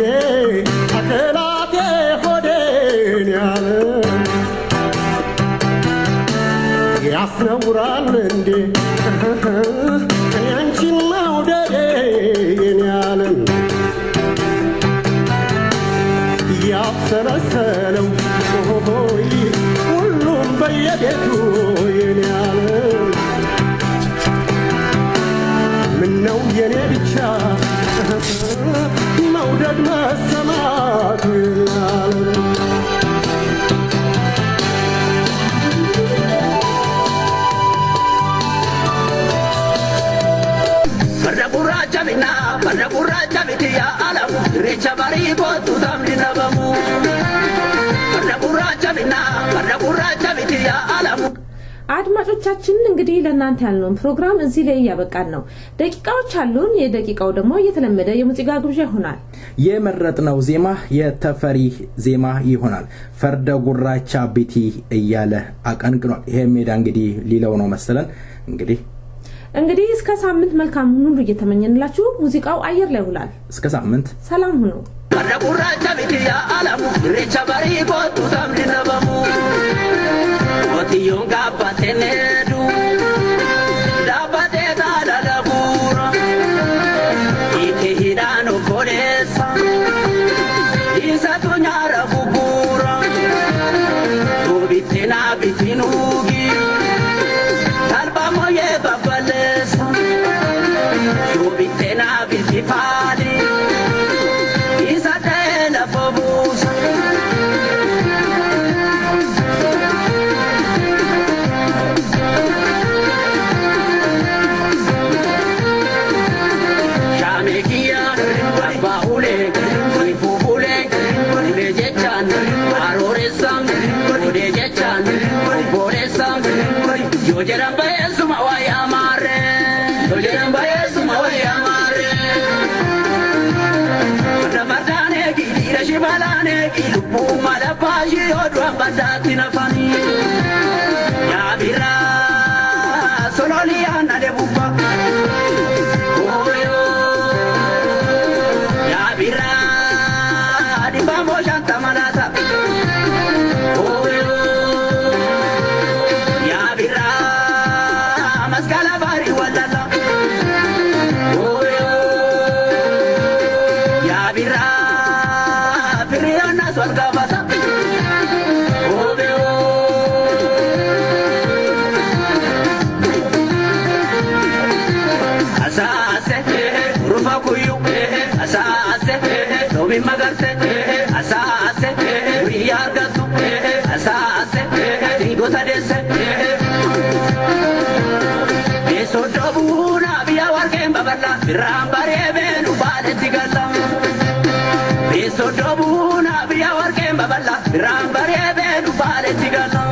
አከላቴ ሆዴን ያለ ያስነውራል እንዴ አንቺን መውደዴ የኔ ዓለም ያብሰለሰለው ሆይ ሁሉም በየቤቱ የኔ ዓለም ምነው የኔ ብቻ መውደድ መሰማቱ Barra burra jamina, barra burra jamiti ya alamu, recha bari barigo tutamni nabamu Baraburacha bina baraburacha bitiya alamu አድማጮቻችን እንግዲህ ለእናንተ ያለውን ፕሮግራም እዚህ ላይ ያበቃን ነው ደቂቃዎች አሉን የደቂቃው ደግሞ የተለመደ የሙዚቃ ግብዣ ይሆናል የመረጥነው ዜማ የተፈሪ ዜማ ይሆናል ፈርደ ጉራቻ ቢቲ እያለ አቀንቅኗል ይሄ ሜዳ እንግዲህ ሊለው ነው መሰለን እንግዲህ እስከ ሳምንት መልካም ሁሉ እየተመኘንላችሁ ሙዚቃው አየር ላይ ይውላል እስከ ሳምንት ሰላም ሁኑ ጉራቻ ቢቲያ አላሙ ሬቻ በሪጎ tutamni nabamu Otiyonga patenedu Dabate dala labura Ike hirano kodesa Isa tunyara bubura Tubitena bitinugi Talba moye babalesa Tubitena bitifali Isa tela fabusa Ojeran bayesu mawaya mare Ojeran bayesu mawaya mare Ramadane gidi rashimalane gidi Pumala paji odwa bandati nafani Ya bira sololiana de bupa Oyo Ya bira di bambo shanta malata Magarte asase riyagatu asase igota dese eso dobuna biya warken baballa rambare benu bale tigalla eso dobuna biya warken baballa rambare benu bale tigalla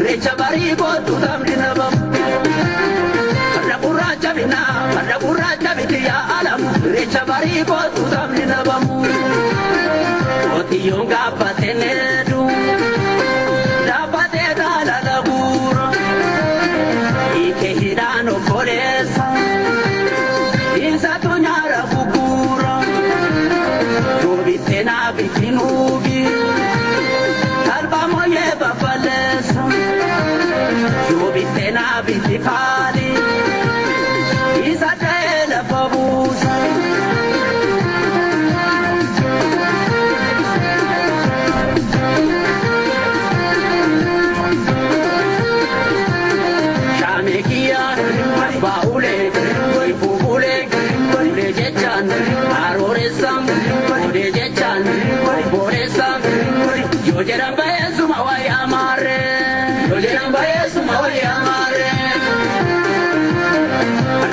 Recha barigo tutamni nabamu Baraburacha bitiya alamu Recha barigo tutamni nabamu Otiyonga patenedu Dabate dala labura Ike hirano kodesa Isa tunyara bukura Tubitena bitinugi Talba moye bafalesa Tubitena bitifali Isa tela fabusa Shamekia baule fubule jechan aroresam jechan boresam yojeran bayesu mawaya mare yojeran bayesu mawaya mare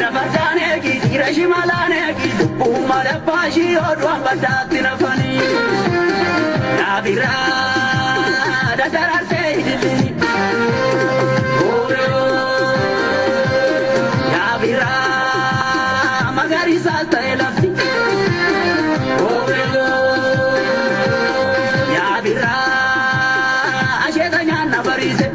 Ramadane gidi rashimalane gidi Pumala paji odwa bandati nafani Nabira dadarate hidili Nabira magari salta elafi Nabira ashetanya nabarise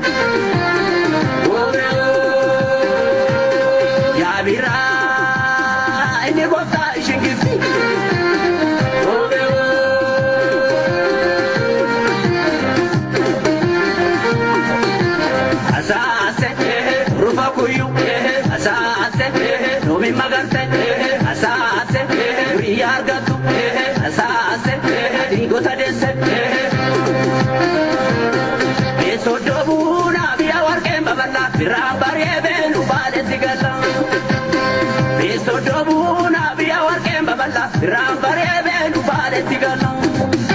Thank you.